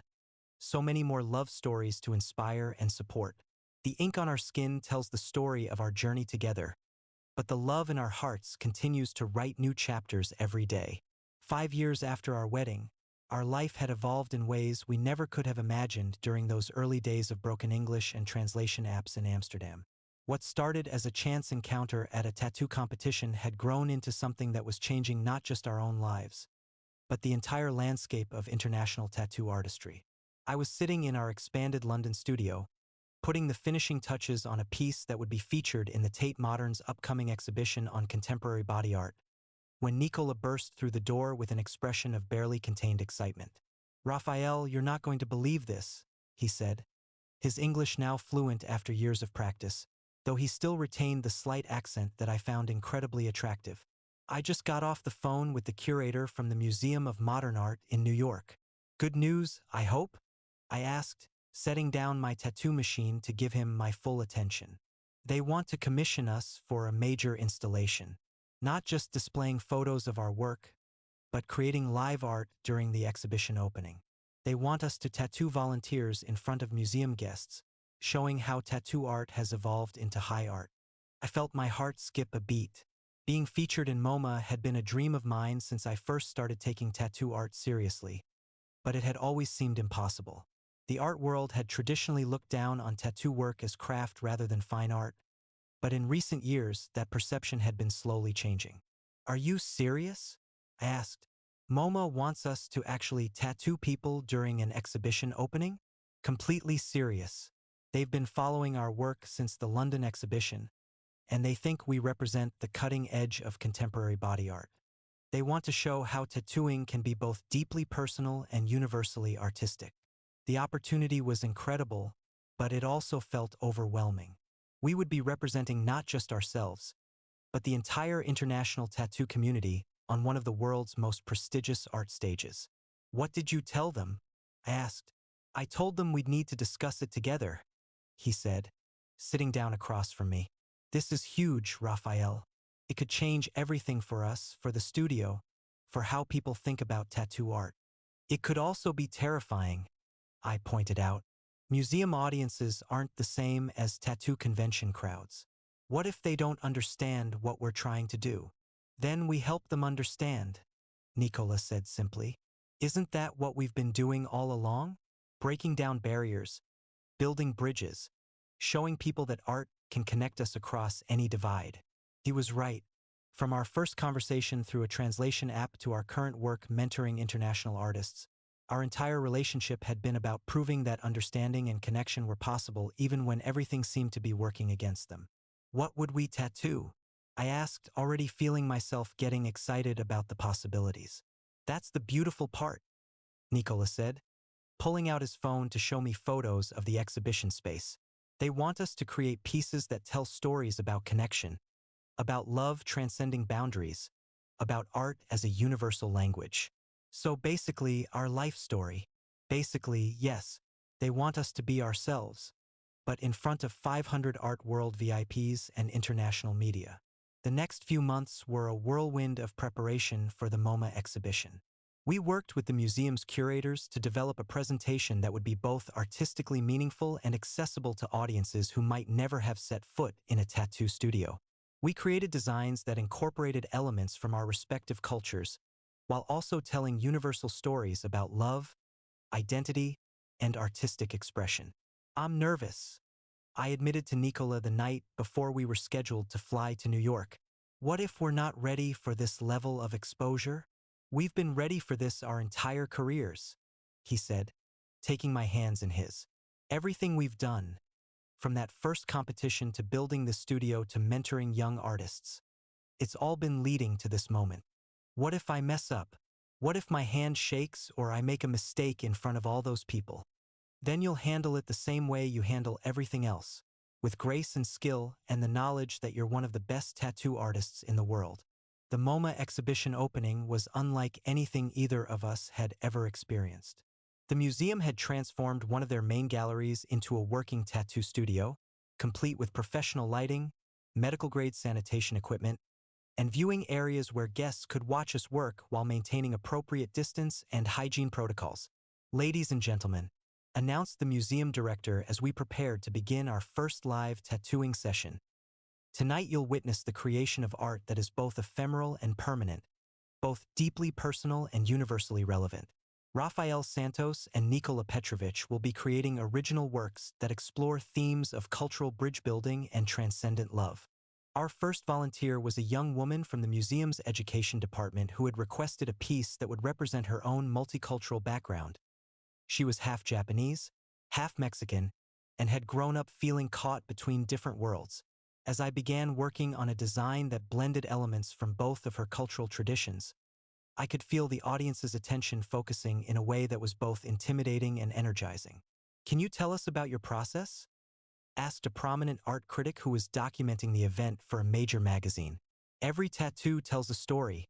so many more love stories to inspire and support. The ink on our skin tells the story of our journey together, but the love in our hearts continues to write new chapters every day. 5 years after our wedding, our life had evolved in ways we never could have imagined during those early days of broken English and translation apps in Amsterdam. What started as a chance encounter at a tattoo competition had grown into something that was changing not just our own lives, but the entire landscape of international tattoo artistry. I was sitting in our expanded London studio, putting the finishing touches on a piece that would be featured in the Tate Modern's upcoming exhibition on contemporary body art, when Nicola burst through the door with an expression of barely contained excitement. "Raphael, you're not going to believe this," he said, his English now fluent after years of practice, though he still retained the slight accent that I found incredibly attractive. "I just got off the phone with the curator from the Museum of Modern Art in New York." "Good news, I hope?" I asked, setting down my tattoo machine to give him my full attention. "They want to commission us for a major installation. Not just displaying photos of our work, but creating live art during the exhibition opening. They want us to tattoo volunteers in front of museum guests, showing how tattoo art has evolved into high art." I felt my heart skip a beat. Being featured in MoMA had been a dream of mine since I first started taking tattoo art seriously, but it had always seemed impossible. The art world had traditionally looked down on tattoo work as craft rather than fine art, but in recent years, that perception had been slowly changing. "Are you serious?" I asked. "MoMA wants us to actually tattoo people during an exhibition opening?" "Completely serious. They've been following our work since the London exhibition, and they think we represent the cutting edge of contemporary body art. They want to show how tattooing can be both deeply personal and universally artistic." The opportunity was incredible, but it also felt overwhelming. We would be representing not just ourselves, but the entire international tattoo community on one of the world's most prestigious art stages. "What did you tell them?" I asked. "I told them we'd need to discuss it together," he said, sitting down across from me. "This is huge, Raphael. It could change everything for us, for the studio, for how people think about tattoo art." "It could also be terrifying," I pointed out. "Museum audiences aren't the same as tattoo convention crowds. What if they don't understand what we're trying to do?" "Then we help them understand," Nicola said simply. "Isn't that what we've been doing all along? Breaking down barriers, building bridges, showing people that art can connect us across any divide." He was right. From our first conversation through a translation app to our current work mentoring international artists, our entire relationship had been about proving that understanding and connection were possible even when everything seemed to be working against them. "What would we tattoo?" I asked, already feeling myself getting excited about the possibilities. "That's the beautiful part," Nicola said, pulling out his phone to show me photos of the exhibition space. "They want us to create pieces that tell stories about connection, about love transcending boundaries, about art as a universal language. So basically, our life story. Basically, yes, they want us to be ourselves, but in front of 500 Art World VIPs and international media." The next few months were a whirlwind of preparation for the MoMA exhibition. We worked with the museum's curators to develop a presentation that would be both artistically meaningful and accessible to audiences who might never have set foot in a tattoo studio. We created designs that incorporated elements from our respective cultures, while also telling universal stories about love, identity, and artistic expression. "I'm nervous," I admitted to Nicola the night before we were scheduled to fly to New York. "What if we're not ready for this level of exposure? We've been ready for this our entire careers." he said, taking my hands in his. Everything we've done, from that first competition to building the studio to mentoring young artists, it's all been leading to this moment. What if I mess up? What if my hand shakes or I make a mistake in front of all those people? Then you'll handle it the same way you handle everything else, with grace and skill and the knowledge that you're one of the best tattoo artists in the world. The MoMA exhibition opening was unlike anything either of us had ever experienced. The museum had transformed one of their main galleries into a working tattoo studio, complete with professional lighting, medical-grade sanitation equipment, and viewing areas where guests could watch us work while maintaining appropriate distance and hygiene protocols. Ladies and gentlemen, announced the museum director as we prepared to begin our first live tattooing session. Tonight you'll witness the creation of art that is both ephemeral and permanent, both deeply personal and universally relevant. Rafael Santos and Nikola Petrovich will be creating original works that explore themes of cultural bridge building and transcendent love. Our first volunteer was a young woman from the museum's education department who had requested a piece that would represent her own multicultural background. She was half Japanese, half Mexican, and had grown up feeling caught between different worlds. As I began working on a design that blended elements from both of her cultural traditions, I could feel the audience's attention focusing in a way that was both intimidating and energizing. "Can you tell us about your process?" asked a prominent art critic who was documenting the event for a major magazine. "Every tattoo tells a story,"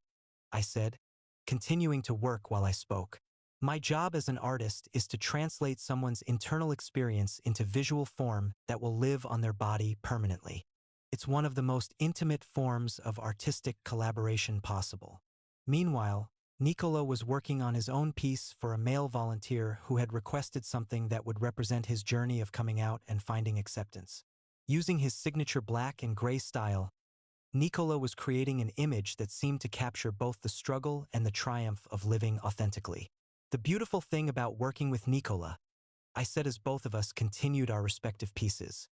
I said, continuing to work while I spoke. "My job as an artist is to translate someone's internal experience into visual form that will live on their body permanently. It's one of the most intimate forms of artistic collaboration possible." Meanwhile, Nicola was working on his own piece for a male volunteer who had requested something that would represent his journey of coming out and finding acceptance. Using his signature black and gray style, Nicola was creating an image that seemed to capture both the struggle and the triumph of living authentically. "The beautiful thing about working with Nicola," I said as both of us continued our respective pieces,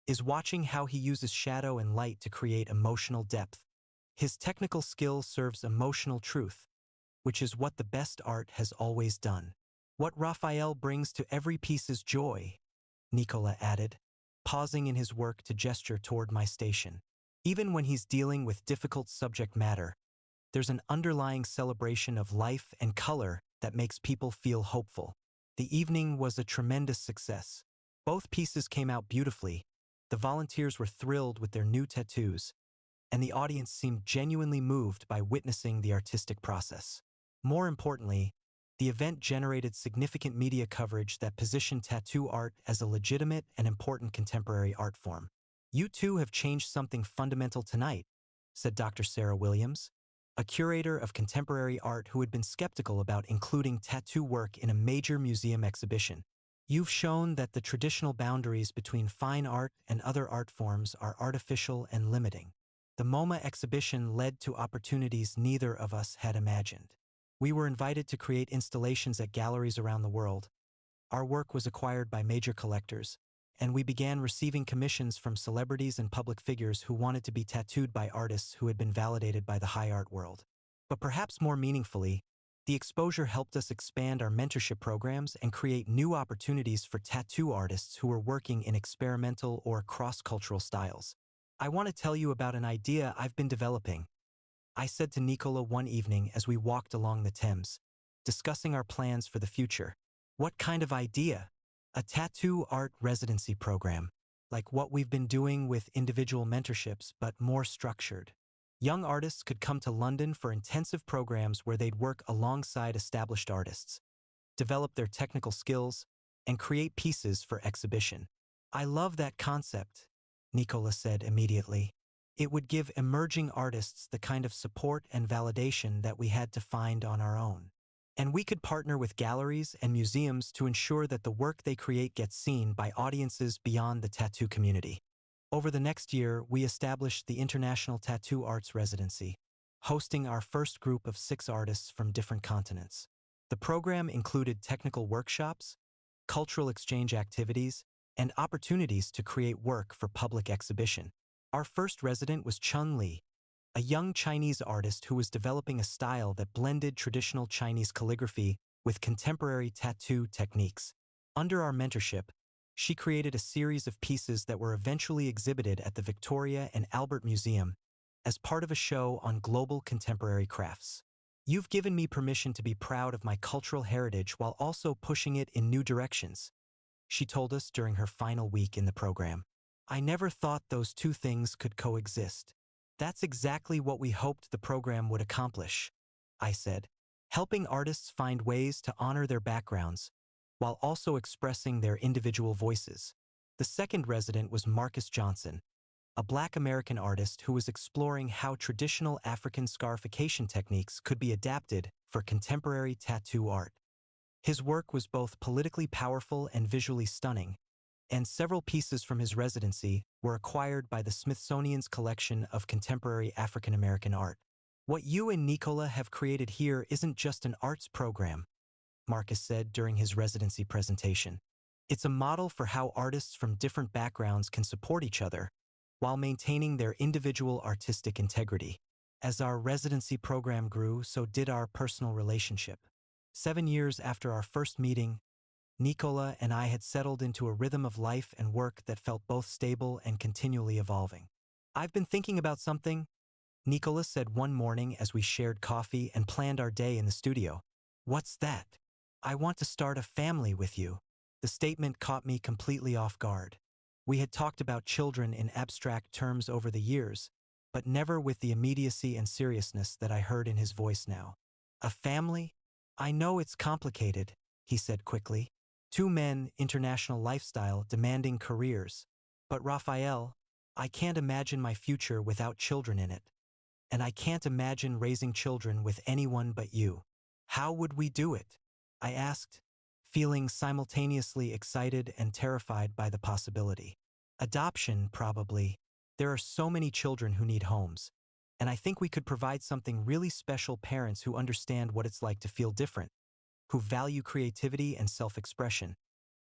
"is watching how he uses shadow and light to create emotional depth. His technical skill serves emotional truth, which is what the best art has always done. What Raphael brings to every piece is joy," Nicola added, pausing in his work to gesture toward my station. "Even when he's dealing with difficult subject matter, there's an underlying celebration of life and color that makes people feel hopeful." The evening was a tremendous success. Both pieces came out beautifully. The volunteers were thrilled with their new tattoos, and the audience seemed genuinely moved by witnessing the artistic process. More importantly, the event generated significant media coverage that positioned tattoo art as a legitimate and important contemporary art form. "You two have changed something fundamental tonight," said Dr. Sarah Williams, a curator of contemporary art who had been skeptical about including tattoo work in a major museum exhibition. "You've shown that the traditional boundaries between fine art and other art forms are artificial and limiting." The MoMA exhibition led to opportunities neither of us had imagined. We were invited to create installations at galleries around the world. Our work was acquired by major collectors, and we began receiving commissions from celebrities and public figures who wanted to be tattooed by artists who had been validated by the high art world. But perhaps more meaningfully, the exposure helped us expand our mentorship programs and create new opportunities for tattoo artists who were working in experimental or cross-cultural styles. "I want to tell you about an idea I've been developing," I said to Nicola one evening as we walked along the Thames, discussing our plans for the future. "What kind of idea?" "A tattoo art residency program, like what we've been doing with individual mentorships, but more structured. Young artists could come to London for intensive programs where they'd work alongside established artists, develop their technical skills, and create pieces for exhibition." "I love that concept," Nicola said immediately. "It would give emerging artists the kind of support and validation that we had to find on our own. And we could partner with galleries and museums to ensure that the work they create gets seen by audiences beyond the tattoo community." Over the next year, we established the International Tattoo Arts Residency, hosting our first group of 6 artists from different continents. The program included technical workshops, cultural exchange activities, and opportunities to create work for public exhibition. Our first resident was Chun Li, a young Chinese artist who was developing a style that blended traditional Chinese calligraphy with contemporary tattoo techniques. Under our mentorship, she created a series of pieces that were eventually exhibited at the Victoria and Albert Museum as part of a show on global contemporary crafts. You've given me permission to be proud of my cultural heritage while also pushing it in new directions, she told us during her final week in the program. I never thought those two things could coexist. That's exactly what we hoped the program would accomplish, I said, helping artists find ways to honor their backgrounds while also expressing their individual voices. The second resident was Marcus Johnson, a Black American artist who was exploring how traditional African scarification techniques could be adapted for contemporary tattoo art. His work was both politically powerful and visually stunning, and several pieces from his residency were acquired by the Smithsonian's collection of contemporary African American art. What you and Nicola have created here isn't just an arts program, Marcus said during his residency presentation. It's a model for how artists from different backgrounds can support each other while maintaining their individual artistic integrity. As our residency program grew, so did our personal relationship. 7 years after our first meeting, Nicola and I had settled into a rhythm of life and work that felt both stable and continually evolving. I've been thinking about something, Nicola said one morning as we shared coffee and planned our day in the studio. What's that? I want to start a family with you. The statement caught me completely off guard. We had talked about children in abstract terms over the years, but never with the immediacy and seriousness that I heard in his voice now. A family? I know it's complicated, he said quickly. Two men, international lifestyle, demanding careers. But Raphael, I can't imagine my future without children in it. And I can't imagine raising children with anyone but you. How would we do it? I asked, feeling simultaneously excited and terrified by the possibility. Adoption, probably. There are so many children who need homes, and I think we could provide something really special. Parents who understand what it's like to feel different, who value creativity and self-expression,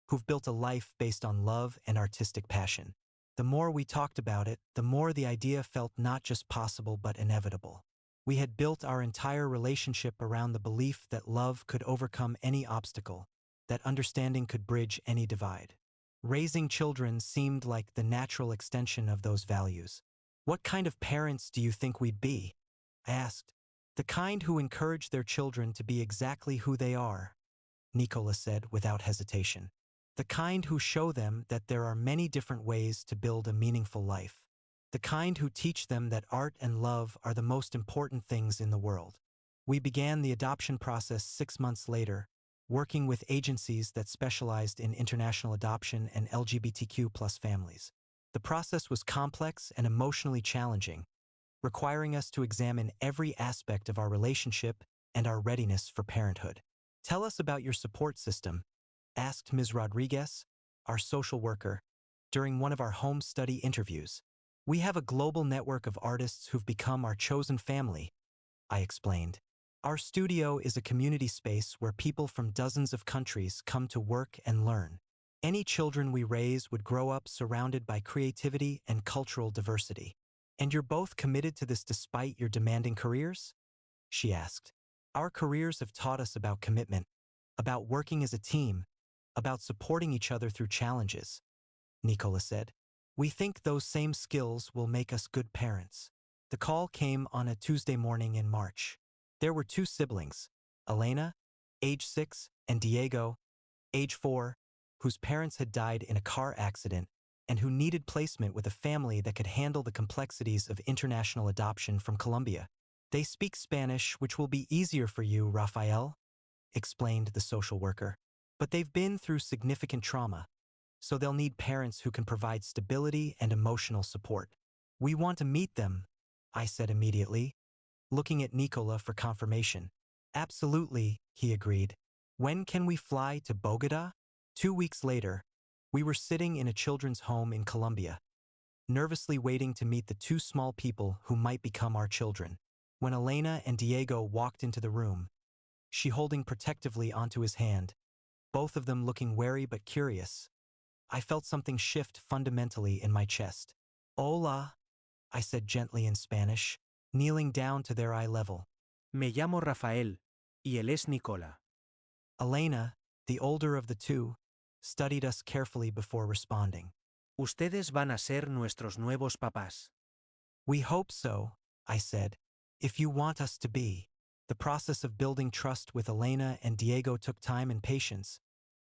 who've built a life based on love and artistic passion. The more we talked about it, the more the idea felt not just possible but inevitable. We had built our entire relationship around the belief that love could overcome any obstacle, that understanding could bridge any divide. Raising children seemed like the natural extension of those values. What kind of parents do you think we'd be? I asked. The kind who encourage their children to be exactly who they are, Nicola said without hesitation. The kind who show them that there are many different ways to build a meaningful life. The kind who teach them that art and love are the most important things in the world. We began the adoption process 6 months later, working with agencies that specialized in international adoption and LGBTQ+ families. The process was complex and emotionally challenging, requiring us to examine every aspect of our relationship and our readiness for parenthood. Tell us about your support system, asked Ms. Rodriguez, our social worker, during one of our home study interviews. We have a global network of artists who've become our chosen family, I explained. Our studio is a community space where people from dozens of countries come to work and learn. Any children we raise would grow up surrounded by creativity and cultural diversity. And you're both committed to this despite your demanding careers? She asked. Our careers have taught us about commitment, about working as a team, about supporting each other through challenges, Nicola said. We think those same skills will make us good parents. The call came on a Tuesday morning in March. There were two siblings, Elena, age 6, and Diego, age 4, whose parents had died in a car accident and who needed placement with a family that could handle the complexities of international adoption from Colombia. They speak Spanish, which will be easier for you, Raphael, explained the social worker. But they've been through significant trauma, so they'll need parents who can provide stability and emotional support. We want to meet them, I said immediately, looking at Nicola for confirmation. Absolutely, he agreed. When can we fly to Bogota? 2 weeks later, we were sitting in a children's home in Colombia, nervously waiting to meet the two small people who might become our children. When Elena and Diego walked into the room, she holding protectively onto his hand, both of them looking wary but curious, I felt something shift fundamentally in my chest. Hola, I said gently in Spanish, kneeling down to their eye level. Me llamo Rafael, y él es Nicola. Elena, the older of the two, studied us carefully before responding. Ustedes van a ser nuestros nuevos papás. We hope so, I said, if you want us to be. The process of building trust with Elena and Diego took time and patience,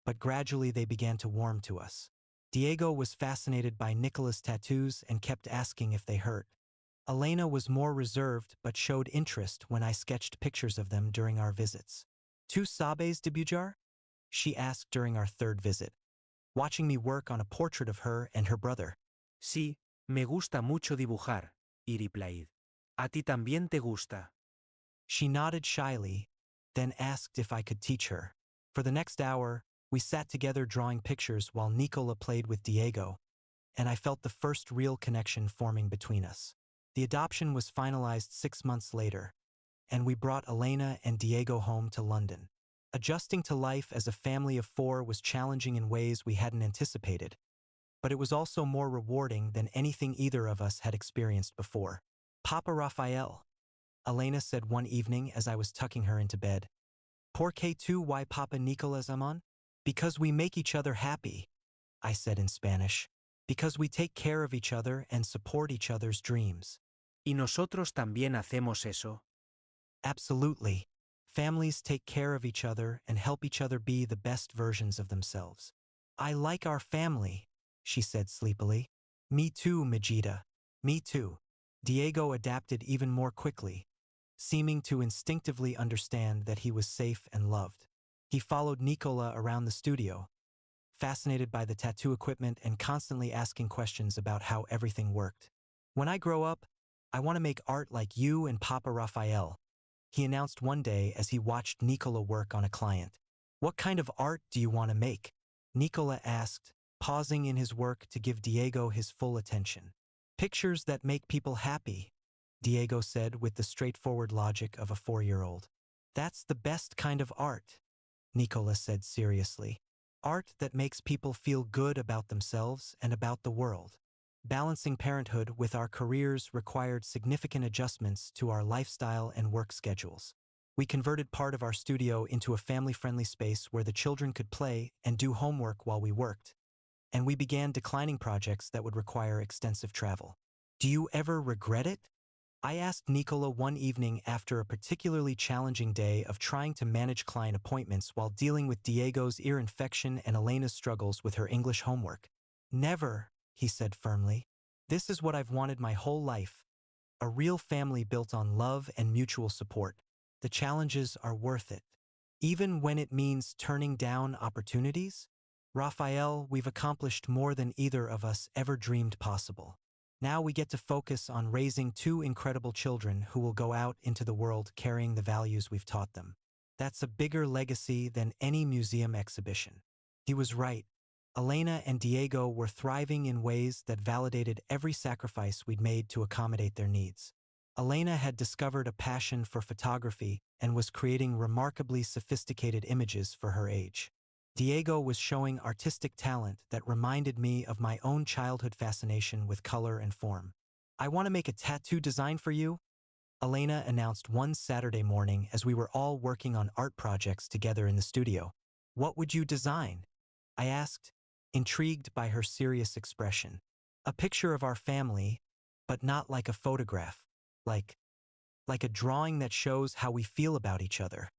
but gradually they began to warm to us. Diego was fascinated by Nicola's tattoos and kept asking if they hurt. Elena was more reserved but showed interest when I sketched pictures of them during our visits. "Tu sabes dibujar?" she asked during our third visit, watching me work on a portrait of her and her brother. Sí, me gusta mucho dibujar, y replied. ¿A ti también te gusta? She nodded shyly, then asked if I could teach her. For the next hour, we sat together drawing pictures while Nicola played with Diego, and I felt the first real connection forming between us. The adoption was finalized 6 months later, and we brought Elena and Diego home to London. Adjusting to life as a family of 4 was challenging in ways we hadn't anticipated, but it was also more rewarding than anything either of us had experienced before. "Papa Raphael," Elena said one evening as I was tucking her into bed. "Por qué tú y Papa Nicolas aman?" "Because we make each other happy," I said in Spanish. "Because we take care of each other and support each other's dreams." ¿Y nosotros también hacemos eso? Absolutely. Families take care of each other and help each other be the best versions of themselves. "I like our family," she said sleepily. "Me too, Majida. Me too." Diego adapted even more quickly, seeming to instinctively understand that he was safe and loved. He followed Nicola around the studio, fascinated by the tattoo equipment and constantly asking questions about how everything worked. "When I grow up, I want to make art like you and Papa Raphael," he announced one day as he watched Nicola work on a client. "What kind of art do you want to make?" Nicola asked, pausing in his work to give Diego his full attention. "Pictures that make people happy," Diego said with the straightforward logic of a 4-year-old. "That's the best kind of art," Nicola said seriously. "Art that makes people feel good about themselves and about the world." Balancing parenthood with our careers required significant adjustments to our lifestyle and work schedules. We converted part of our studio into a family-friendly space where the children could play and do homework while we worked, and we began declining projects that would require extensive travel. "Do you ever regret it?" I asked Nicola one evening after a particularly challenging day of trying to manage client appointments while dealing with Diego's ear infection and Elena's struggles with her English homework. "Never," he said firmly. "This is what I've wanted my whole life. A real family built on love and mutual support. The challenges are worth it. Even when it means turning down opportunities? Raphael, we've accomplished more than either of us ever dreamed possible. Now we get to focus on raising 2 incredible children who will go out into the world carrying the values we've taught them. That's a bigger legacy than any museum exhibition." He was right. Elena and Diego were thriving in ways that validated every sacrifice we'd made to accommodate their needs. Elena had discovered a passion for photography and was creating remarkably sophisticated images for her age. Diego was showing artistic talent that reminded me of my own childhood fascination with color and form. "I want to make a tattoo design for you," Elena announced one Saturday morning as we were all working on art projects together in the studio. "What would you design?" I asked, intrigued by her serious expression. "A picture of our family, but not like a photograph. Like a drawing that shows how we feel about each other."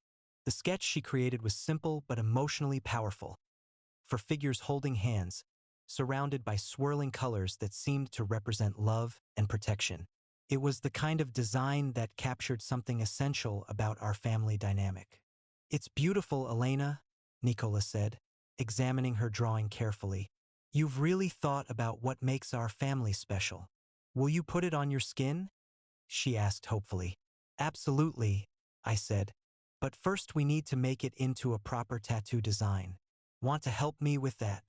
The sketch she created was simple but emotionally powerful, for figures holding hands, surrounded by swirling colors that seemed to represent love and protection. It was the kind of design that captured something essential about our family dynamic. "It's beautiful, Elena," Nicola said, examining her drawing carefully. "You've really thought about what makes our family special. Will you put it on your skin?" she asked hopefully. "Absolutely," I said. "But first we need to make it into a proper tattoo design. Want to help me with that?"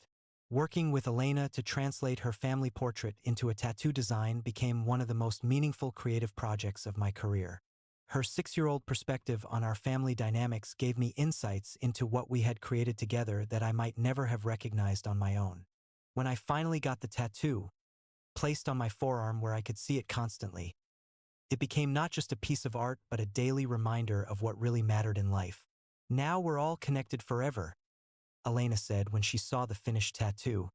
Working with Elena to translate her family portrait into a tattoo design became one of the most meaningful creative projects of my career. Her 6-year-old perspective on our family dynamics gave me insights into what we had created together that I might never have recognized on my own. When I finally got the tattoo, placed on my forearm where I could see it constantly, it became not just a piece of art but a daily reminder of what really mattered in life. Now we're all connected forever, Elena said when she saw the finished tattoo,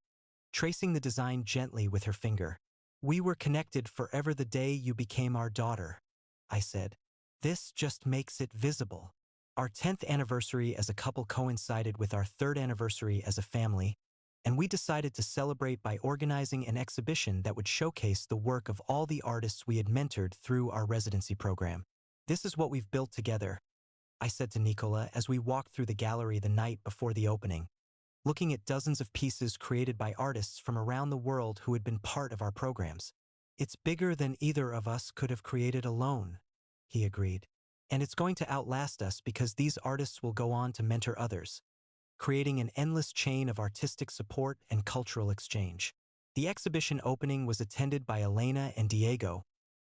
tracing the design gently with her finger. We were connected forever the day you became our daughter, I said. This just makes it visible. Our 10th anniversary as a couple coincided with our 3rd anniversary as a family, and we decided to celebrate by organizing an exhibition that would showcase the work of all the artists we had mentored through our residency program. This is what we've built together, I said to Nicola as we walked through the gallery the night before the opening, looking at dozens of pieces created by artists from around the world who had been part of our programs. It's bigger than either of us could have created alone, he agreed. And it's going to outlast us because these artists will go on to mentor others, creating an endless chain of artistic support and cultural exchange. The exhibition opening was attended by Elena and Diego,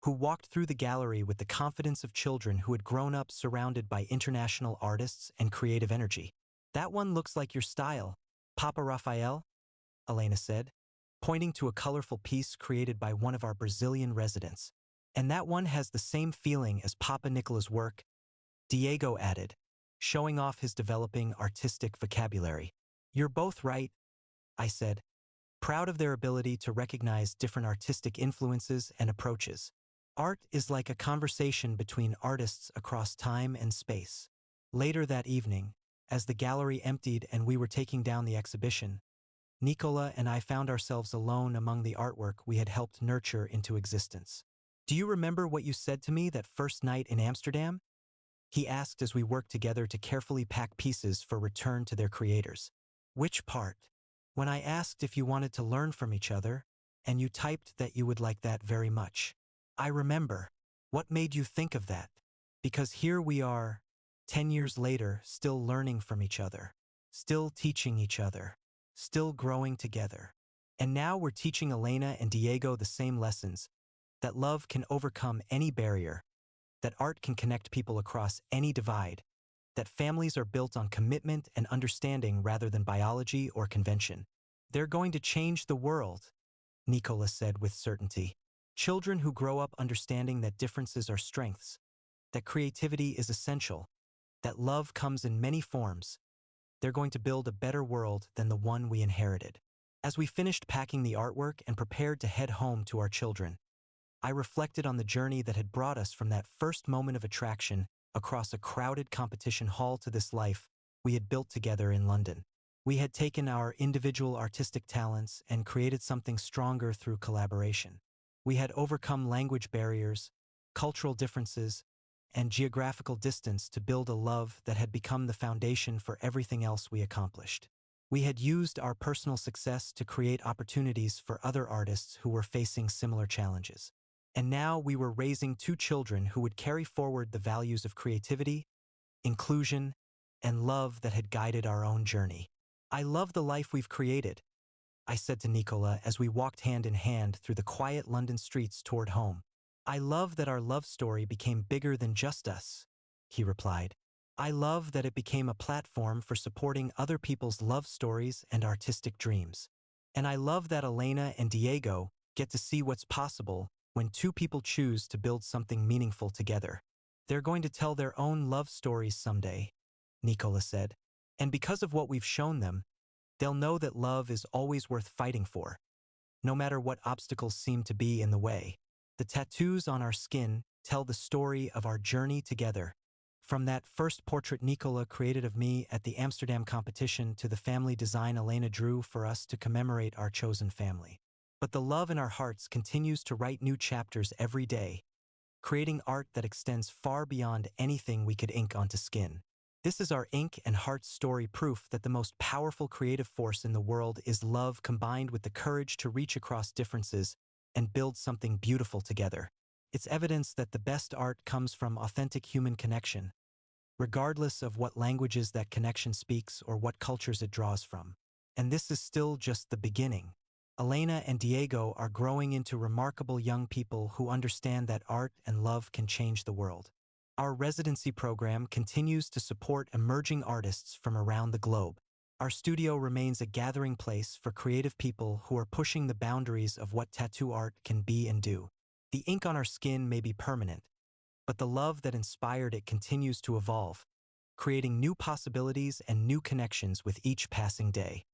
who walked through the gallery with the confidence of children who had grown up surrounded by international artists and creative energy. That one looks like your style, Papa Raphael, Elena said, pointing to a colorful piece created by one of our Brazilian residents. And that one has the same feeling as Papa Nicola's work, Diego added, showing off his developing artistic vocabulary. You're both right, I said, proud of their ability to recognize different artistic influences and approaches. Art is like a conversation between artists across time and space. Later that evening, as the gallery emptied and we were taking down the exhibition, Nicola and I found ourselves alone among the artwork we had helped nurture into existence. Do you remember what you said to me that first night in Amsterdam? He asked as we worked together to carefully pack pieces for return to their creators. Which part? When I asked if you wanted to learn from each other, and you typed that you would like that very much. I remember. What made you think of that? Because here we are, 10 years later, still learning from each other, still teaching each other, still growing together. And now we're teaching Elena and Diego the same lessons, that love can overcome any barrier, that art can connect people across any divide, that families are built on commitment and understanding rather than biology or convention. They're going to change the world, Nicola said with certainty. Children who grow up understanding that differences are strengths, that creativity is essential, that love comes in many forms, they're going to build a better world than the one we inherited. As we finished packing the artwork and prepared to head home to our children, I reflected on the journey that had brought us from that first moment of attraction across a crowded competition hall to this life we had built together in London. We had taken our individual artistic talents and created something stronger through collaboration. We had overcome language barriers, cultural differences, and geographical distance to build a love that had become the foundation for everything else we accomplished. We had used our personal success to create opportunities for other artists who were facing similar challenges. And now we were raising 2 children who would carry forward the values of creativity, inclusion, and love that had guided our own journey. I love the life we've created, I said to Nicola as we walked hand in hand through the quiet London streets toward home. I love that our love story became bigger than just us, he replied. I love that it became a platform for supporting other people's love stories and artistic dreams. And I love that Elena and Diego get to see what's possible when 2 people choose to build something meaningful together. They're going to tell their own love stories someday, Nicola said. And because of what we've shown them, they'll know that love is always worth fighting for, no matter what obstacles seem to be in the way. The tattoos on our skin tell the story of our journey together, from that first portrait Nicola created of me at the Amsterdam competition to the family design Elena drew for us to commemorate our chosen family. But the love in our hearts continues to write new chapters every day, creating art that extends far beyond anything we could ink onto skin. This is our ink and heart story, proof that the most powerful creative force in the world is love combined with the courage to reach across differences and build something beautiful together. It's evidence that the best art comes from authentic human connection, regardless of what languages that connection speaks or what cultures it draws from. And this is still just the beginning. Elena and Diego are growing into remarkable young people who understand that art and love can change the world. Our residency program continues to support emerging artists from around the globe. Our studio remains a gathering place for creative people who are pushing the boundaries of what tattoo art can be and do. The ink on our skin may be permanent, but the love that inspired it continues to evolve, creating new possibilities and new connections with each passing day.